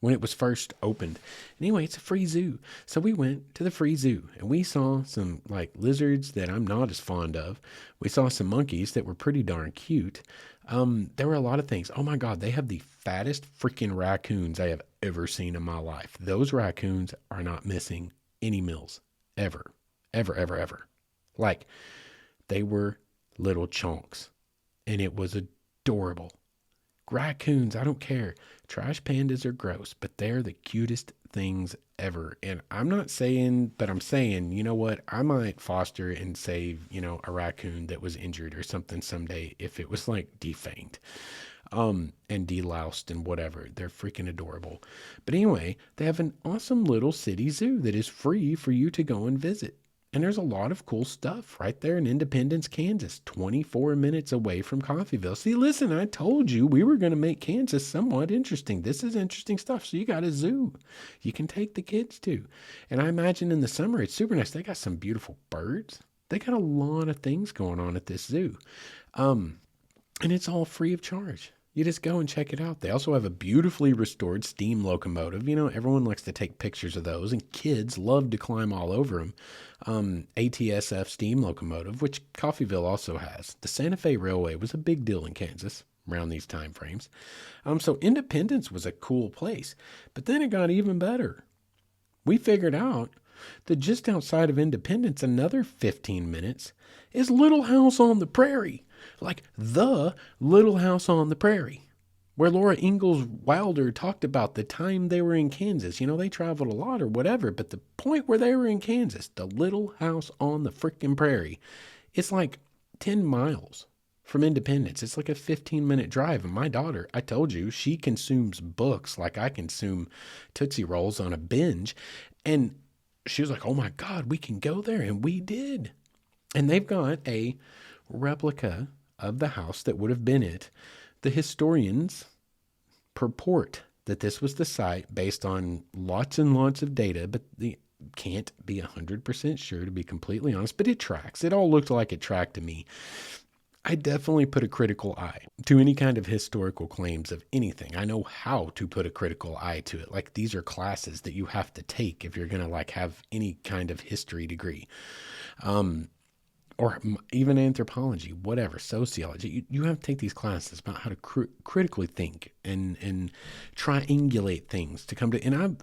when it was first opened. Anyway, it's a free zoo. So we went to the free zoo and we saw some like lizards that I'm not as fond of. We saw some monkeys that were pretty darn cute. There were a lot of things. Oh my God, they have the fattest freaking raccoons I have ever seen in my life. Those raccoons are not missing any meals ever, ever, ever, ever. Like they were little chunks and it was adorable. Raccoons, I don't care. Trash pandas are gross, but they're the cutest things ever. And I'm not saying, but I'm saying, you know what? I might foster and save, a raccoon that was injured or something someday if it was like defanged, and deloused and whatever. They're freaking adorable. But anyway, they have an awesome little city zoo that is free for you to go and visit. And there's a lot of cool stuff right there in Independence, Kansas, 24 minutes away from Coffeyville. See, listen, I told you we were going to make Kansas somewhat interesting. This is interesting stuff. So you got a zoo you can take the kids to. And I imagine in the summer, it's super nice. They got some beautiful birds. They got a lot of things going on at this zoo. And it's all free of charge. You just go and check it out. They also have a beautifully restored steam locomotive. Everyone likes to take pictures of those, and kids love to climb all over them. ATSF steam locomotive, which Coffeyville also has. The Santa Fe Railway was a big deal in Kansas around these time frames. So Independence was a cool place. But then it got even better. We figured out that just outside of Independence, another 15 minutes, is Little House on the Prairie. Like the Little House on the Prairie, where Laura Ingalls Wilder talked about the time they were in Kansas. They traveled a lot or whatever, but the point where they were in Kansas, the Little House on the frickin' prairie, it's like 10 miles from Independence. It's like a 15-minute drive. And my daughter, I told you, she consumes books like I consume Tootsie Rolls on a binge. And she was like, oh my God, we can go there. And we did. And they've got a replica of the house that would have been it. The historians purport that this was the site based on lots and lots of data, but they can't be 100% sure, to be completely honest, but it tracks. It all looked like it tracked to me. I definitely put a critical eye to any kind of historical claims of anything. I know how to put a critical eye to it. Like these are classes that you have to take if you're going to like have any kind of history degree. Or even anthropology, whatever, sociology. You have to take these classes about how to critically think and triangulate things to come to. And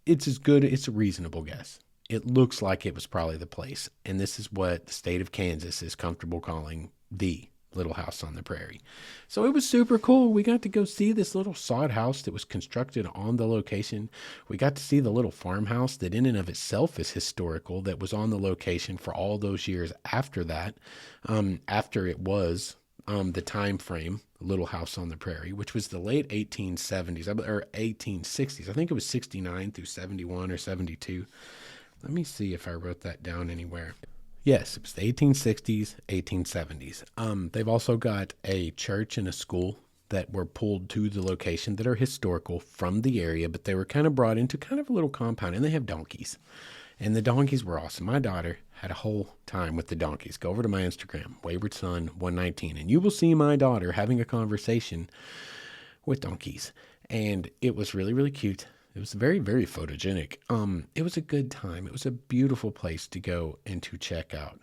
it's as good, it's a reasonable guess. It looks like it was probably the place. And this is what the state of Kansas is comfortable calling the Little House on the Prairie. So it was super cool. We got to go see this little sod house that was constructed on the location. We got to see the little farmhouse that in and of itself is historical, that was on the location for all those years after that, after it was the time frame, Little House on the Prairie, which was the late 1870s or 1860s. I think it was 69 through 71 or 72. Let me see if I wrote that down anywhere. Yes, it was the 1860s, 1870s. They've also got a church and a school that were pulled to the location that are historical from the area, but they were kind of brought into kind of a little compound, and they have donkeys. And the donkeys were awesome. My daughter had a whole time with the donkeys. Go over to my Instagram, waywardson119, and you will see my daughter having a conversation with donkeys. And it was really, really cute. It was very, very photogenic. It was a good time. It was a beautiful place to go and to check out.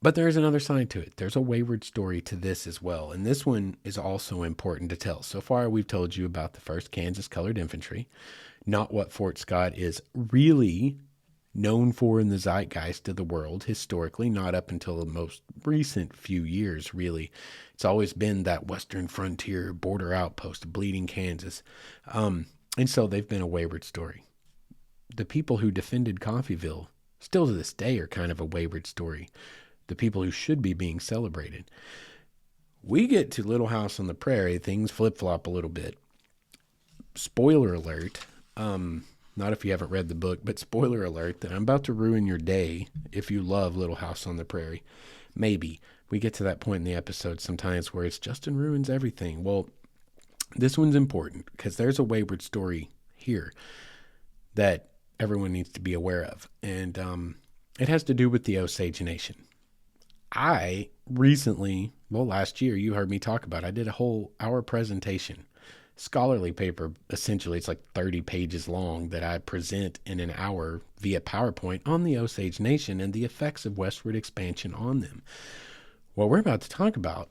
But there's another side to it. There's a wayward story to this as well. And this one is also important to tell. So far, we've told you about the 1st Kansas Colored Infantry, not what Fort Scott is really known for in the zeitgeist of the world historically, not up until the most recent few years, really. It's always been that western frontier border outpost, bleeding Kansas. And so they've been a wayward story. The people who defended Coffeyville, still to this day, are kind of a wayward story. The people who should be being celebrated. We get to Little House on the Prairie, things flip-flop a little bit. Spoiler alert, not if you haven't read the book, but spoiler alert that I'm about to ruin your day if you love Little House on the Prairie. Maybe. We get to that point in the episode sometimes where it's Justin ruins everything. Well, this one's important because there's a Wayward story here that everyone needs to be aware of. And it has to do with the Osage Nation. I recently, last year, you heard me talk about it. I did a whole hour presentation, scholarly paper. Essentially, it's like 30 pages long that I present in an hour via PowerPoint on the Osage Nation and the effects of westward expansion on them. What we're about to talk about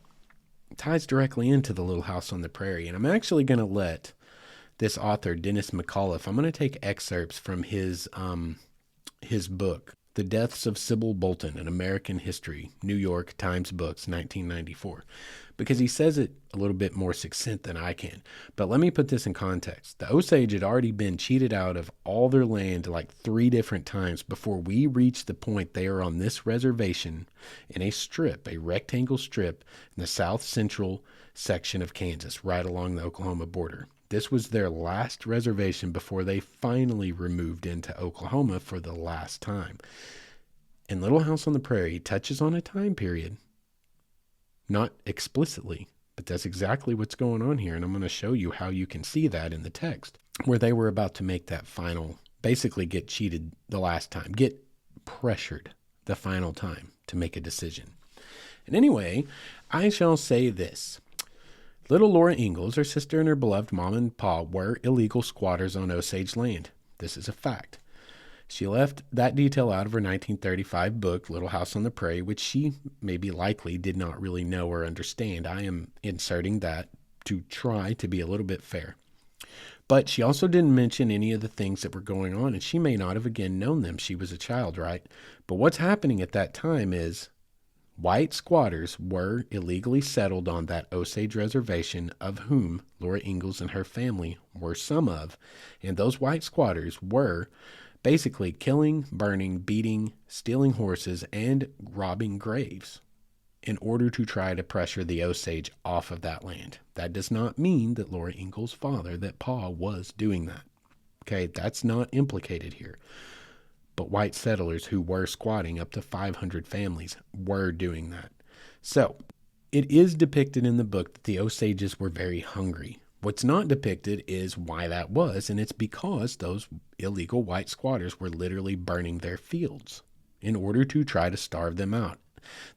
ties directly into the Little House on the Prairie. And I'm actually going to let this author, Dennis McAuliffe, I'm going to take excerpts from his book, The Deaths of Sybil Bolton, An American History, New York Times Books, 1994, because he says it a little bit more succinct than I can. But let me put this in context. The Osage had already been cheated out of all their land like 3 different times before we reached the point they are on this reservation in a strip, a rectangle strip in the south central section of Kansas, right along the Oklahoma border. This was their last reservation before they finally removed into Oklahoma for the last time. And Little House on the Prairie touches on a time period, not explicitly, but that's exactly what's going on here. And I'm going to show you how you can see that in the text, where they were about to make that final, basically get cheated the last time, get pressured the final time to make a decision. And anyway, I shall say this. Little Laura Ingalls, her sister, and her beloved mom and pa were illegal squatters on Osage land. This is a fact. She left that detail out of her 1935 book, Little House on the Prairie, which she maybe likely did not really know or understand. I am inserting that to try to be a little bit fair. But she also didn't mention any of the things that were going on, and she may not have again known them. She was a child, right? But what's happening at that time is white squatters were illegally settled on that Osage reservation, of whom Laura Ingalls and her family were some of. And those white squatters were basically killing, burning, beating, stealing horses, and robbing graves in order to try to pressure the Osage off of that land. That does not mean that Laura Ingalls' father, that Pa, was doing that. Okay, that's not implicated here. But white settlers who were squatting, up to 500 families, were doing that. So, it is depicted in the book that the Osages were very hungry. What's not depicted is why that was, and it's because those illegal white squatters were literally burning their fields in order to try to starve them out.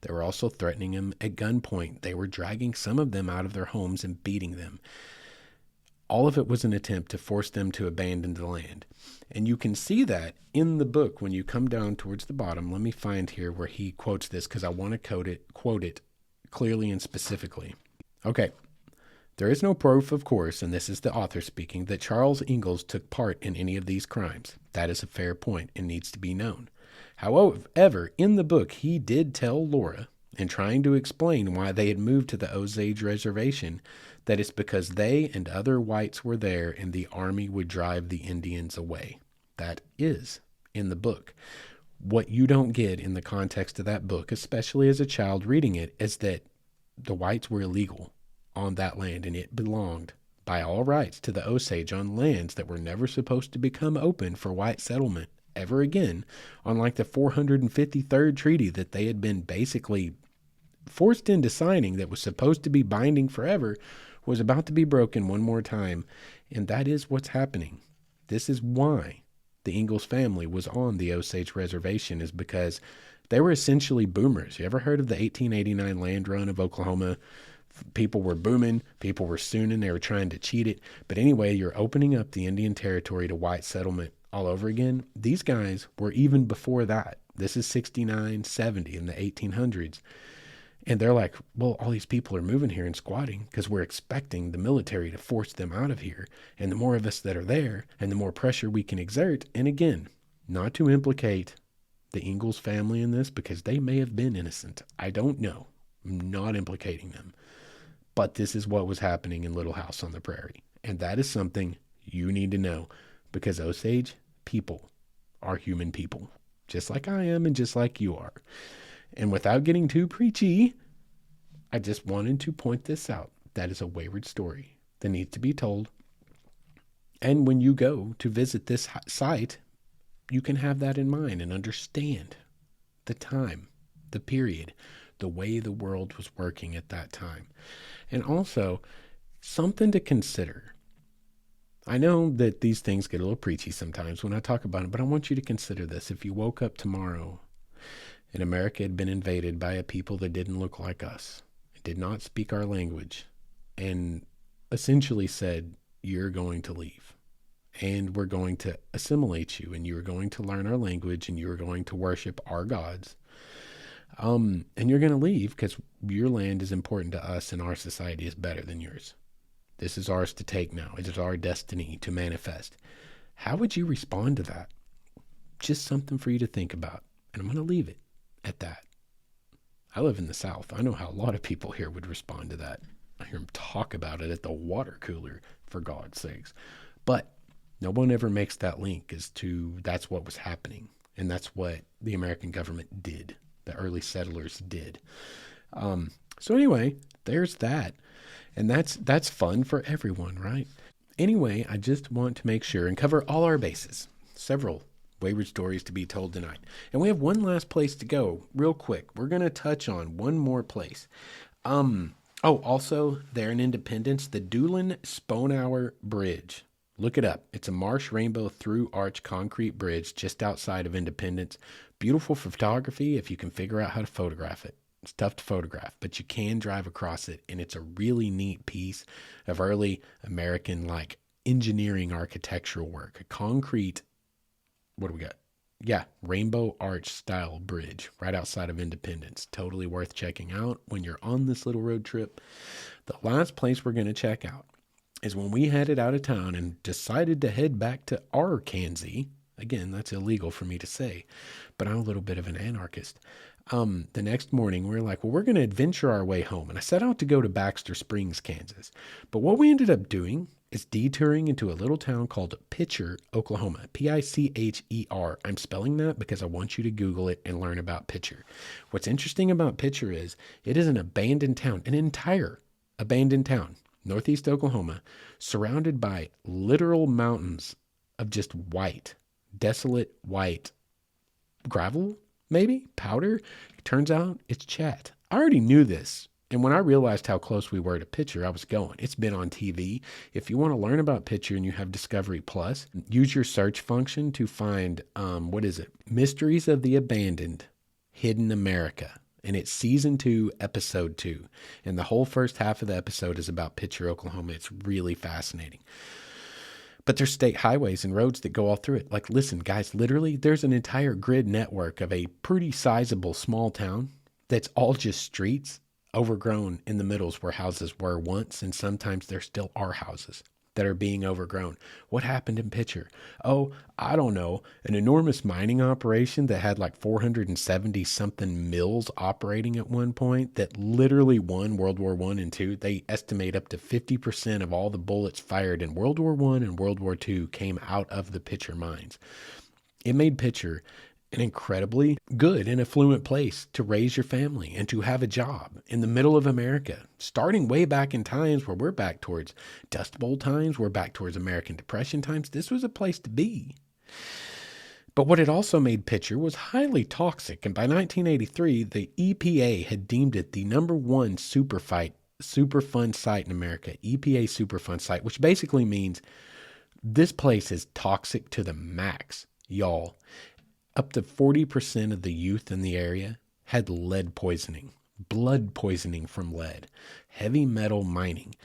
They were also threatening them at gunpoint. They were dragging some of them out of their homes and beating them. All of it was an attempt to force them to abandon the land. And you can see that in the book when you come down towards the bottom. Let me find here where he quotes this because I want to quote it clearly and specifically. Okay. There is no proof, of course, and this is the author speaking, that Charles Ingalls took part in any of these crimes. That is a fair point and needs to be known. However, in the book, he did tell Laura, in trying to explain why they had moved to the Osage reservation, that it's because they and other whites were there and the army would drive the Indians away. That is in the book. What you don't get in the context of that book, especially as a child reading it, is that the whites were illegal on that land, and it belonged by all rights to the Osage on lands that were never supposed to become open for white settlement ever again, on like the 453rd treaty that they had been basically forced into signing that was supposed to be binding forever, was about to be broken one more time. And that is what's happening. This is why the Ingalls family was on the Osage reservation, is because they were essentially boomers. You ever heard of the 1889 land run of Oklahoma? People were booming, people were sooning, they were trying to cheat it. But anyway, you're opening up the Indian territory to white settlement all over again. These guys were even before that. This is 69, 70 in the 1800s. And they're like, well, all these people are moving here and squatting because we're expecting the military to force them out of here. And the more of us that are there and the more pressure we can exert. And again, not to implicate the Ingalls family in this because they may have been innocent. I don't know. I'm not implicating them. But this is what was happening in Little House on the Prairie. And that is something you need to know, because Osage people are human people, just like I am and just like you are. And without getting too preachy, I just wanted to point this out. That is a wayward story that needs to be told. And when you go to visit this site, you can have that in mind and understand the time, the period, the way the world was working at that time. And also, something to consider. I know that these things get a little preachy sometimes when I talk about it, but I want you to consider this. If you woke up tomorrow and America had been invaded by a people that didn't look like us, did not speak our language, and essentially said, you're going to leave, and we're going to assimilate you, and you're going to learn our language, and you're going to worship our gods, and you're going to leave because your land is important to us and our society is better than yours. This is ours to take now. It is our destiny to manifest. How would you respond to that? Just something for you to think about. And I'm going to leave it at that. I live in the South. I know how a lot of people here would respond to that. I hear them talk about it at the water cooler, for God's sakes. But no one ever makes that link as to that's what was happening. And that's what the American government did. The early settlers did. So anyway, there's that. And that's fun for everyone, right? Anyway, I just want to make sure and cover all our bases. Several wayward stories to be told tonight. And we have one last place to go real quick. We're going to touch on one more place. Also, there in Independence, the Doolin-Sponauer Bridge. Look it up. It's a marsh rainbow through arch concrete bridge just outside of Independence. Beautiful photography if you can figure out how to photograph it. It's tough to photograph, but you can drive across it, and it's a really neat piece of early American engineering architectural work. A concrete, what do we got? Yeah, rainbow arch style bridge right outside of Independence. Totally worth checking out when you're on this little road trip. The last place we're going to check out is when we headed out of town and decided to head back to Arkansas. Again, that's illegal for me to say, but I'm a little bit of an anarchist. The next morning, we were like, well, we're going to adventure our way home. And I set out to go to Baxter Springs, Kansas. But what we ended up doing is detouring into a little town called Pitcher, Oklahoma. Picher. I'm spelling that because I want you to Google it and learn about Pitcher. What's interesting about Pitcher is it is an abandoned town, an entire abandoned town, northeast Oklahoma, surrounded by literal mountains of just white, desolate white gravel. Maybe powder. It turns out it's chat. I already knew this. And when I realized how close we were to Pitcher, I was going. It's been on TV. If you want to learn about Pitcher and you have Discovery Plus, use your search function to find, Mysteries of the Abandoned, Hidden America. And it's season 2, episode 2. And the whole first half of the episode is about Pitcher, Oklahoma. It's really fascinating. But there's state highways and roads that go all through it. Listen, guys, literally, there's an entire grid network of a pretty sizable small town that's all just streets, overgrown in the middles where houses were once, and sometimes there still are houses that are being overgrown. What happened in Pitcher? Oh, I don't know. An enormous mining operation that had 470 something mills operating at one point that literally won World War I and II. They estimate up to 50% of all the bullets fired in World War I and World War II came out of the Pitcher mines. It made Pitcher an incredibly good and affluent place to raise your family and to have a job in the middle of America, starting way back in times where we're back towards Dust Bowl times, we're back towards American Depression times. This was a place to be. But what it also made Pitcher was highly toxic, and by 1983, the EPA had deemed it the #1 Superfund site in America, EPA Superfund site, which basically means this place is toxic to the max, y'all. Up to 40% of the youth in the area had lead poisoning, blood poisoning from lead, heavy metal mining.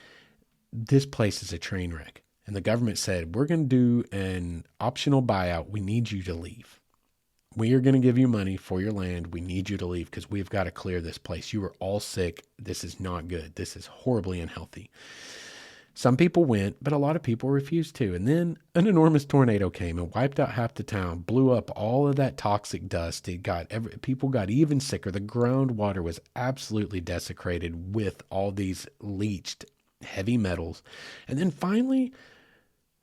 This place is a train wreck. And the government said, we're going to do an optional buyout. We need you to leave. We are going to give you money for your land. We need you to leave because we've got to clear this place. You are all sick. This is not good. This is horribly unhealthy. Some people went, but a lot of people refused to. And then an enormous tornado came and wiped out half the town, blew up all of that toxic dust. People got even sicker. The groundwater was absolutely desecrated with all these leached heavy metals. And then finally,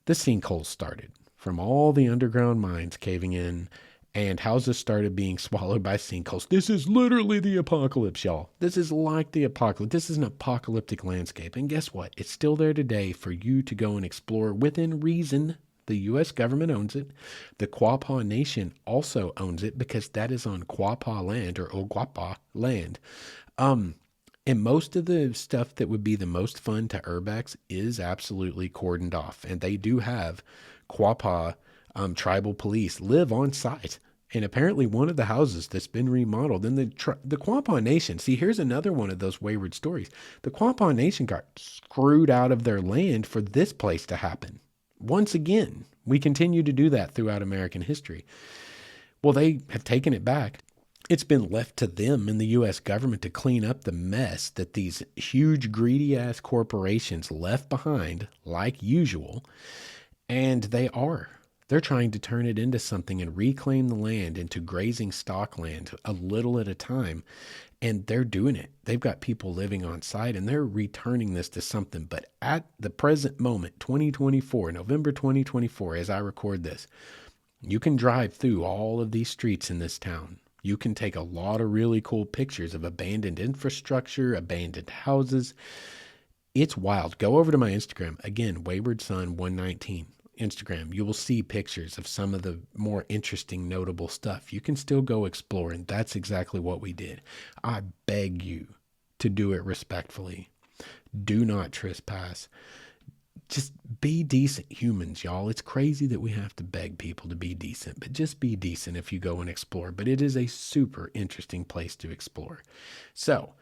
the sinkholes started from all the underground mines caving in. and houses started being swallowed by sinkholes. This is literally the apocalypse, y'all. This is like the apocalypse. This is an apocalyptic landscape. And guess what? It's still there today for you to go and explore within reason. The U.S. government owns it. The Quapaw Nation also owns it because that is on Quapaw land or Oglapa land. And most of the stuff that would be the most fun to urbex is absolutely cordoned off. And they do have Quapaw tribal police live on site. And apparently one of the houses that's been remodeled in the Quapaw Nation. See, here's another one of those wayward stories. The Quapaw Nation got screwed out of their land for this place to happen. Once again, we continue to do that throughout American history. Well, they have taken it back. It's been left to them in the U.S. government to clean up the mess that these huge, greedy-ass corporations left behind, like usual. And they're trying to turn it into something and reclaim the land into grazing stock land a little at a time. And they're doing it. They've got people living on site and they're returning this to something. But at the present moment, 2024, November 2024, as I record this, you can drive through all of these streets in this town. You can take a lot of really cool pictures of abandoned infrastructure, abandoned houses. It's wild. Go over to my Instagram. Again, Wayward Son 119 Instagram. You will see pictures of some of the more interesting, notable stuff. You can still go explore, and that's exactly what we did. I beg you to do it respectfully. Do not trespass. Just be decent humans, y'all. It's crazy that we have to beg people to be decent, but just be decent if you go and explore. But it is a super interesting place to explore. So,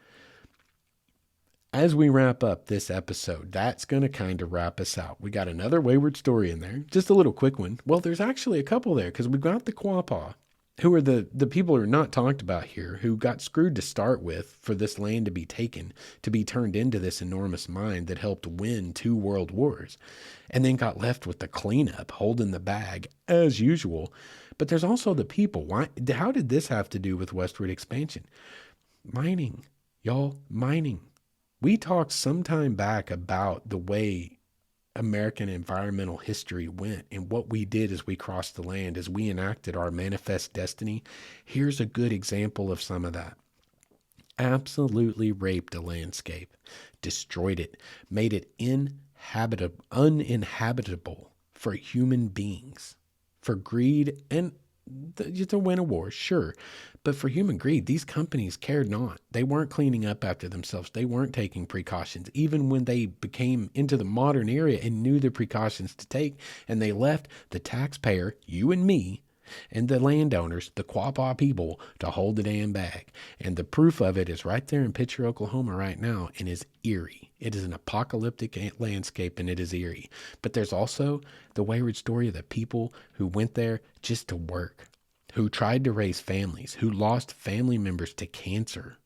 as we wrap up this episode, that's going to kind of wrap us out. We got another wayward story in there, just a little quick one. Well, there's actually a couple there because we've got the Quapaw, who are the people who are not talked about here, who got screwed to start with for this land to be taken, to be turned into this enormous mine that helped win 2 world wars, and then got left with the cleanup, holding the bag as usual. But there's also the people. How did this have to do with westward expansion? Mining, y'all, mining. We talked some time back about the way American environmental history went and what we did as we crossed the land, as we enacted our manifest destiny. Here's a good example of some of that. Absolutely raped a landscape, destroyed it, made it uninhabitable for human beings, for greed and to win a war, sure. But for human greed, these companies cared not. They weren't cleaning up after themselves. They weren't taking precautions, even when they became into the modern era and knew the precautions to take. And they left the taxpayer, you and me, and the landowners, the Quapaw people, to hold the damn bag. And the proof of it is right there in Pitcher, Oklahoma right now, and is eerie. It is an apocalyptic landscape, and it is eerie. But there's also the wayward story of the people who went there just to work, who tried to raise families, who lost family members to cancer,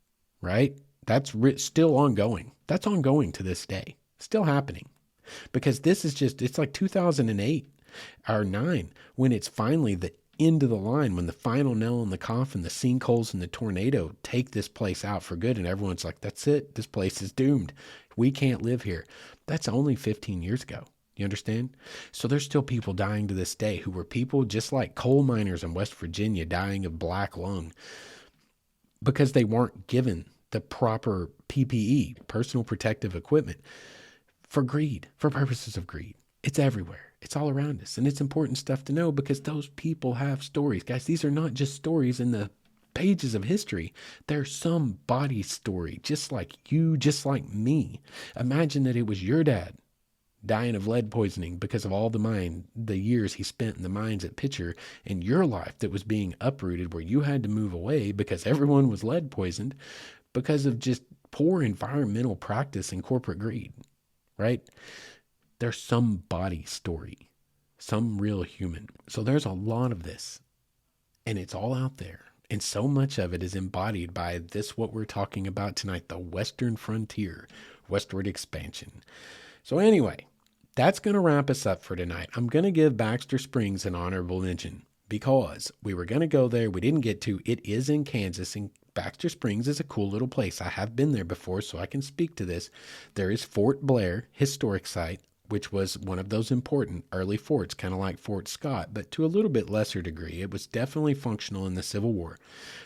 right? That's still ongoing. That's ongoing to this day. Still happening. Because this is it's like 2008 or 9 when it's finally the end of the line, when the final nail in the coffin, the sinkholes and the tornado take this place out for good. And everyone's like, that's it. This place is doomed. We can't live here. That's only 15 years ago. You understand? So there's still people dying to this day who were people just like coal miners in West Virginia dying of black lung because they weren't given the proper PPE, personal protective equipment, for greed, for purposes of greed. It's everywhere. It's all around us. And it's important stuff to know because those people have stories. Guys, these are not just stories in the pages of history. They're somebody's story, just like you, just like me. Imagine that it was your dad dying of lead poisoning because of all the years he spent in the mines at Pitcher, and your life that was being uprooted where you had to move away because everyone was lead poisoned because of just poor environmental practice and corporate greed, right? There's somebody's story, some real human. So there's a lot of this, and it's all out there. And so much of it is embodied by what we're talking about tonight, the Western frontier, westward expansion. So anyway, that's going to wrap us up for tonight. I'm going to give Baxter Springs an honorable mention because we were going to go there. We didn't get to. It is in Kansas, and Baxter Springs is a cool little place. I have been there before, so I can speak to this. There is Fort Blair, historic site, which was one of those important early forts, kind of like Fort Scott, but to a little bit lesser degree. It was definitely functional in the Civil War.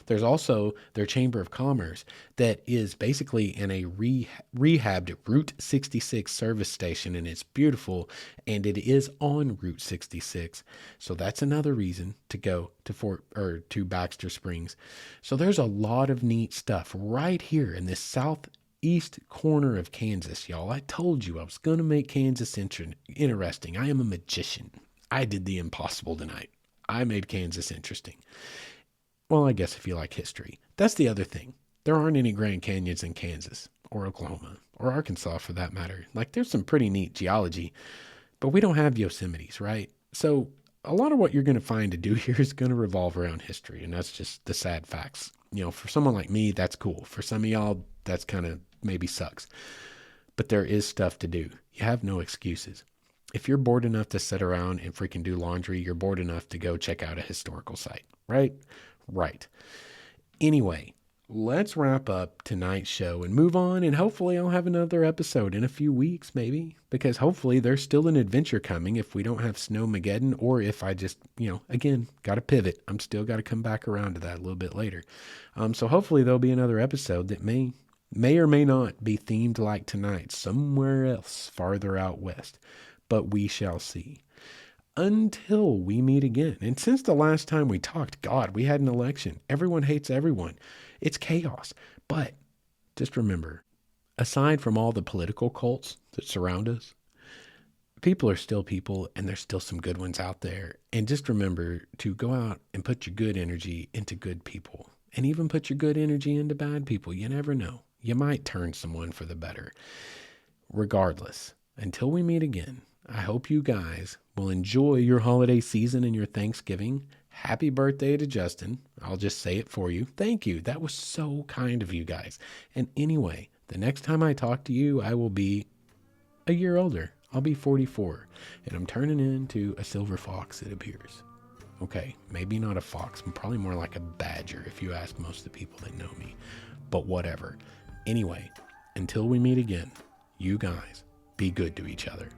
There's also their Chamber of Commerce that is basically in a rehabbed Route 66 service station, and it's beautiful, and it is on Route 66. So that's another reason to go to Baxter Springs. So there's a lot of neat stuff right here in this southeast corner of Kansas, y'all. I told you I was going to make Kansas interesting. I am a magician. I did the impossible tonight. I made Kansas interesting. Well, I guess if you like history. That's the other thing. There aren't any Grand Canyons in Kansas or Oklahoma or Arkansas for that matter. Like, there's some pretty neat geology, but we don't have Yosemites, right? So a lot of what you're going to find to do here is going to revolve around history, and that's just the sad facts. You know, for someone like me, that's cool. For some of y'all, that's kind of maybe sucks. But there is stuff to do. You have no excuses. If you're bored enough to sit around and freaking do laundry, you're bored enough to go check out a historical site, right? Right. Anyway, let's wrap up tonight's show and move on, and hopefully I'll have another episode in a few weeks, maybe, because hopefully there's still an adventure coming if we don't have Snowmageddon, or if I just, again, got to pivot. I'm still got to come back around to that a little bit later. So hopefully there'll be another episode that may or may not be themed like tonight, somewhere else farther out west, but we shall see. Until we meet again. And since the last time we talked, God, we had an election. Everyone hates everyone. It's chaos. But just remember, aside from all the political cults that surround us, people are still people, and there's still some good ones out there. And just remember to go out and put your good energy into good people, and even put your good energy into bad people. You never know. You might turn someone for the better. Regardless, until we meet again, I hope you guys will enjoy your holiday season and your Thanksgiving. Happy birthday to Justin. I'll just say it for you. Thank you. That was so kind of you guys. And anyway, the next time I talk to you, I will be a year older. I'll be 44, and I'm turning into a silver fox, it appears. Okay, maybe not a fox. I'm probably more like a badger if you ask most of the people that know me. But whatever. Anyway, until we meet again, you guys be good to each other.